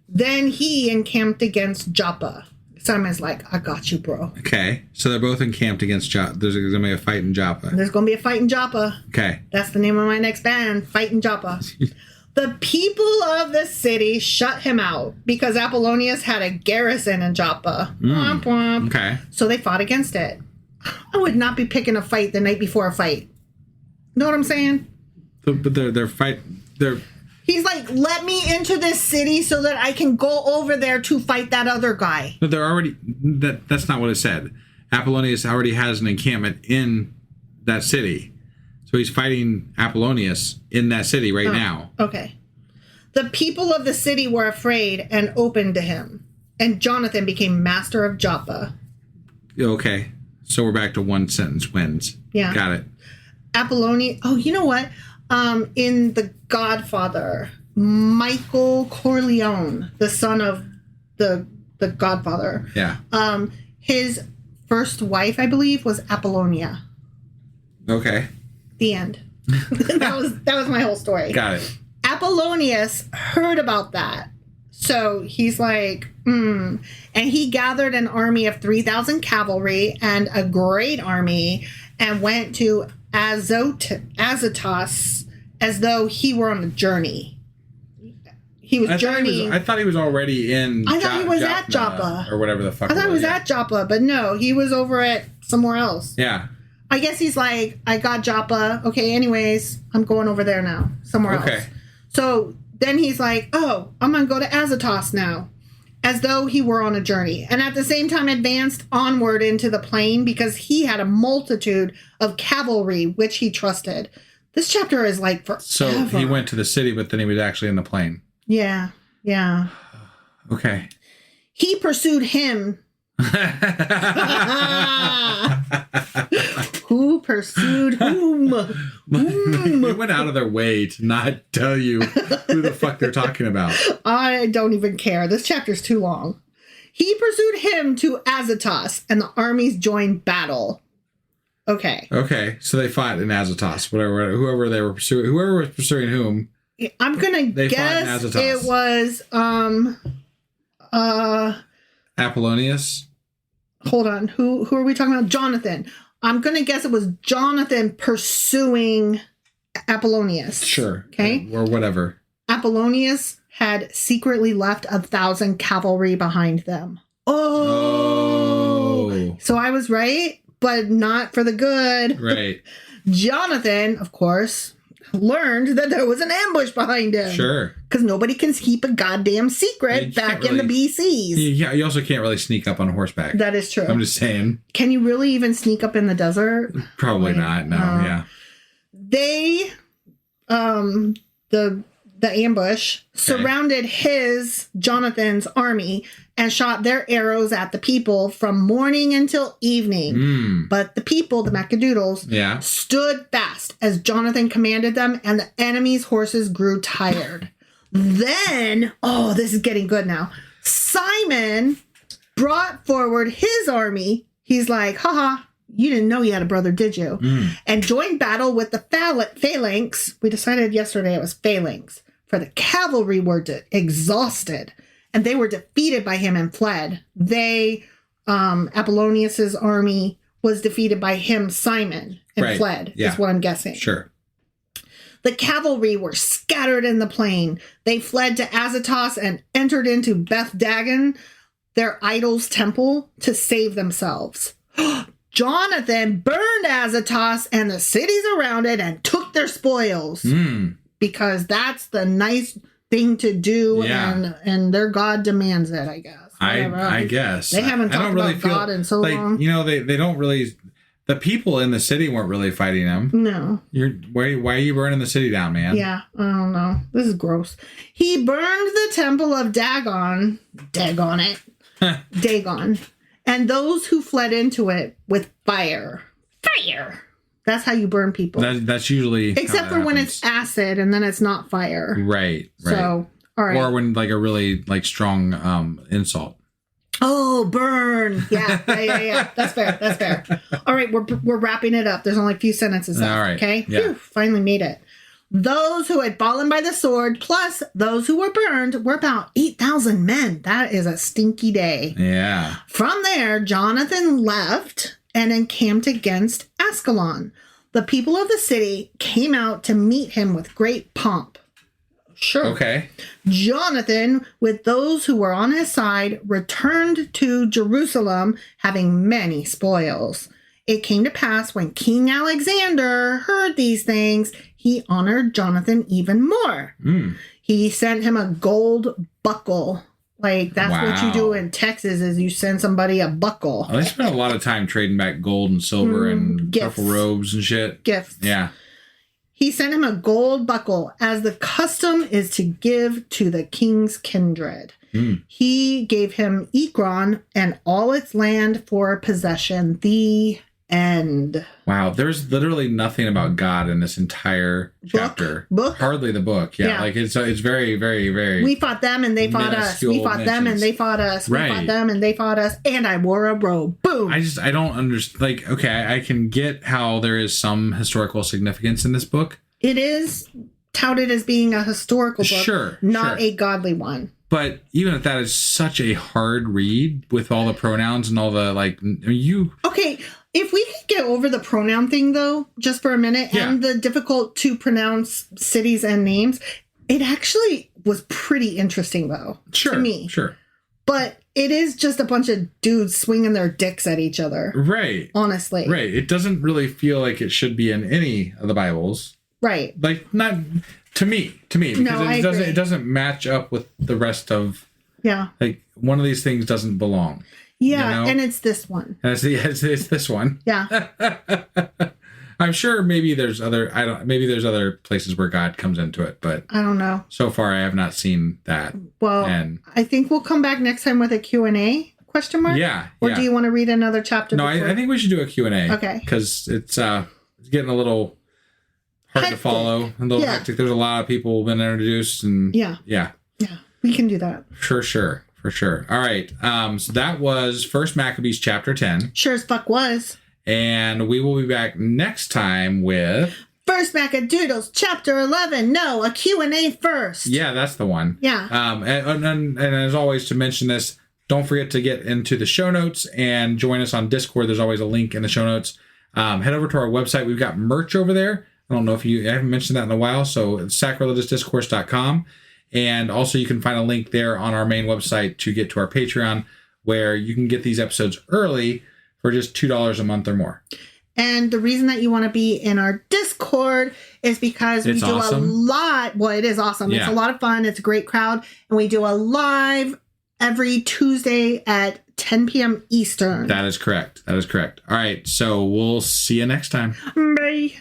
Then he encamped against Joppa. Simon's like, I got you, bro. Okay. So they're both encamped against Joppa. There's going to be a fight in Joppa. There's going to be a fight in Joppa. Okay. That's the name of my next band, Fight in Joppa. The people of the city shut him out because Apollonius had a garrison in Joppa. Womp womp. Okay. So they fought against it. I would not be picking a fight the night before a fight. Know what I'm saying? But they're He's like, let me into this city so that I can go over there to fight that other guy. But they're already that's not what it said. Apollonius already has an encampment in that city. So he's fighting Apollonius in that city right now. Okay. The people of the city were afraid and opened to him. And Jonathan became master of Joppa. Okay. So we're back to one sentence wins. Yeah. Got it. Apollonius. Oh, you know what? In The Godfather, Michael Corleone, the son of the Godfather. Yeah. His first wife, I believe, was Apollonia. Okay. The end. that was my whole story. Got it. Apollonius heard about that. So he's like, And he gathered an army of 3,000 cavalry and a great army and went to Azotus as though he were on a journey. He was journeying. I thought he was already in I thought he was at Joppa. Or whatever the fuck I thought he was at Joppa, but no, he was over at somewhere else. Yeah. I guess he's like, I got Joppa. Okay, anyways, I'm going over there now. Somewhere else. So then he's like, I'm going to go to Azotus now. As though he were on a journey. And at the same time advanced onward into the plain because he had a multitude of cavalry which he trusted. This chapter is like forever. So he went to the city, but then he was actually in the plain. Yeah. Yeah. Okay. He pursued him. Who pursued whom? They went out of their way to not tell you who the fuck they're talking about. I don't even care. This chapter's too long. He pursued him to Azotus, and the armies joined battle. Okay. Okay, so they fought in Azotus. Whoever was pursuing whom. I'm gonna guess it was Apollonius. Hold on. Who are we talking about? Jonathan. I'm gonna guess it was Jonathan pursuing Apollonius. Sure. Okay. Or whatever. Apollonius had secretly left 1,000 cavalry behind them. Oh. So I was right, but not for the good. Right. Jonathan, of course, learned that there was an ambush behind him. Sure. Because nobody can keep a goddamn secret back in the BCs. Yeah, you also can't really sneak up on horseback. That is true. I'm just saying. Can you really even sneak up in the desert? Probably not. No, yeah. They, the ambush surrounded Jonathan's army and shot their arrows at the people from morning until evening. But the people, the Maccadoodles, stood fast as Jonathan commanded them, and the enemy's horses grew tired. Then, this is getting good now. Simon brought forward his army. He's like, haha, you didn't know you had a brother, did you? And joined battle with the phalanx. We decided yesterday it was phalanx. For the cavalry were exhausted, and they were defeated by him and fled. Apollonius's army was defeated by him, Simon, and fled, is what I'm guessing. Sure. The cavalry were scattered in the plain. They fled to Azotus and entered into Beth Dagon, their idol's temple, to save themselves. Jonathan burned Azotus and the cities around it and took their spoils. Because that's the nice thing to do, and their God demands it, I guess. I guess. They haven't talked about God in so long. You know, they don't really... The people in the city weren't really fighting them. No. Why are you burning the city down, man? Yeah, I don't know. This is gross. He burned the temple of Dagon. Dagon. And those who fled into it with fire. Fire! That's how you burn people. That's usually except for when it's acid and then it's not fire. Right. So, all right. Or when like a really like strong insult. Oh, burn. Yeah. That's fair. All right, we're wrapping it up. There's only a few sentences left. All right. Okay? Yeah. Phew, finally made it. Those who had fallen by the sword, plus those who were burned, were about 8,000 men. That is a stinky day. Yeah. From there, Jonathan left and encamped against Ascalon. The people of the city came out to meet him with great pomp. Sure. Okay. Jonathan, with those who were on his side, returned to Jerusalem, having many spoils. It came to pass when King Alexander heard these things, he honored Jonathan even more. He sent him a gold buckle. Like, that's what you do in Texas, is you send somebody a buckle. Well, they spent a lot of time trading back gold and silver and gifts. purple robes and shit. Gifts. Yeah. He sent him a gold buckle, as the custom is to give to the king's kindred. He gave him Ekron and all its land for possession. The end. Wow, there's literally nothing about God in this entire chapter. Book? Hardly the book. Yeah. Like it's very, very, very. We fought them and they fought us. We fought them and they fought us. We fought them and they fought us. And I wore a robe. Boom. I don't understand. Like, okay, I can get how there is some historical significance in this book. It is touted as being a historical book, not a godly one. But even if that is such a hard read with all the pronouns and all the Okay, if we could get over the pronoun thing though, just for a minute, and the difficult to pronounce cities and names, it actually was pretty interesting though. To me. Sure. But it is just a bunch of dudes swinging their dicks at each other. Right. Honestly. Right. It doesn't really feel like it should be in any of the Bibles. Right. Like, not to me, because it doesn't match up with the rest of. Yeah. Like, one of these things doesn't belong. Yeah, you know? And it's this one. And it's this one. Yeah. I'm sure maybe there's other places where God comes into it, but I don't know. So far, I have not seen that. Well, I think we'll come back next time with a Q&A question mark. Yeah. Or do you want to read another chapter? No, I think we should do a Q&A. Okay. Because it's getting a little hard to follow, a little hectic. There's a lot of people been introduced, and yeah, we can do that for sure. All right, so that was First Maccabees chapter 10. Sure as fuck was. And we will be back next time with First Maccadoodles chapter 11. No, a Q&A first. Yeah, that's the one. Yeah. And as always, to mention this, don't forget to get into the show notes and join us on Discord. There's always a link in the show notes. Head over to our website. We've got merch over there. I don't know if I haven't mentioned that in a while. So it's sacrilegiousdiscourse.com. And also you can find a link there on our main website to get to our Patreon, where you can get these episodes early for just $2 a month or more. And the reason that you want to be in our Discord is because we do a lot. Well, it is awesome. Yeah. It's a lot of fun. It's a great crowd. And we do a live every Tuesday at 10 p.m. Eastern. That is correct. All right. So we'll see you next time. Bye.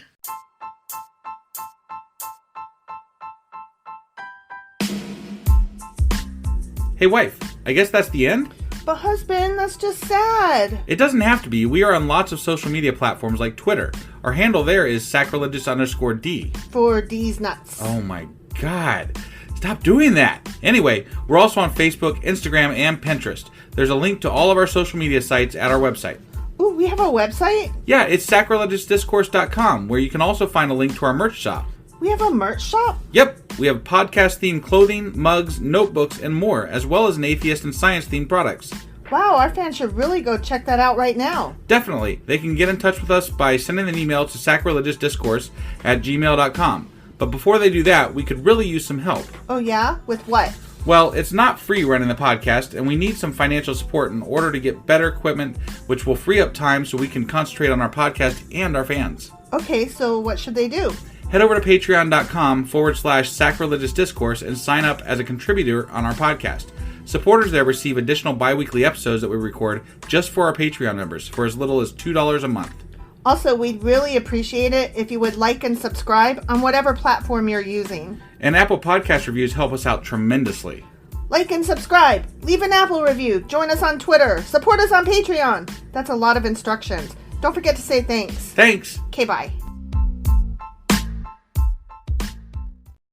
Hey, wife, I guess that's the end? But husband, that's just sad. It doesn't have to be. We are on lots of social media platforms like Twitter. Our handle there is sacrilegious_D. For D's nuts. Oh my God. Stop doing that. Anyway, we're also on Facebook, Instagram, and Pinterest. There's a link to all of our social media sites at our website. Ooh, we have a website? Yeah, it's sacrilegiousdiscourse.com, where you can also find a link to our merch shop. We have a merch shop? Yep, we have podcast-themed clothing, mugs, notebooks, and more, as well as an atheist and science-themed products. Wow, our fans should really go check that out right now. Definitely. They can get in touch with us by sending an email to sacrilegiousdiscourse@gmail.com. But before they do that, we could really use some help. Oh yeah? With what? Well, it's not free running the podcast, and we need some financial support in order to get better equipment, which will free up time so we can concentrate on our podcast and our fans. Okay, so what should they do? Head over to patreon.com/sacrilegious discourse and sign up as a contributor on our podcast. Supporters there receive additional bi-weekly episodes that we record just for our Patreon members for as little as $2 a month. Also, we'd really appreciate it if you would like and subscribe on whatever platform you're using. And Apple Podcast reviews help us out tremendously. Like and subscribe. Leave an Apple review. Join us on Twitter. Support us on Patreon. That's a lot of instructions. Don't forget to say thanks. Thanks. Okay, bye.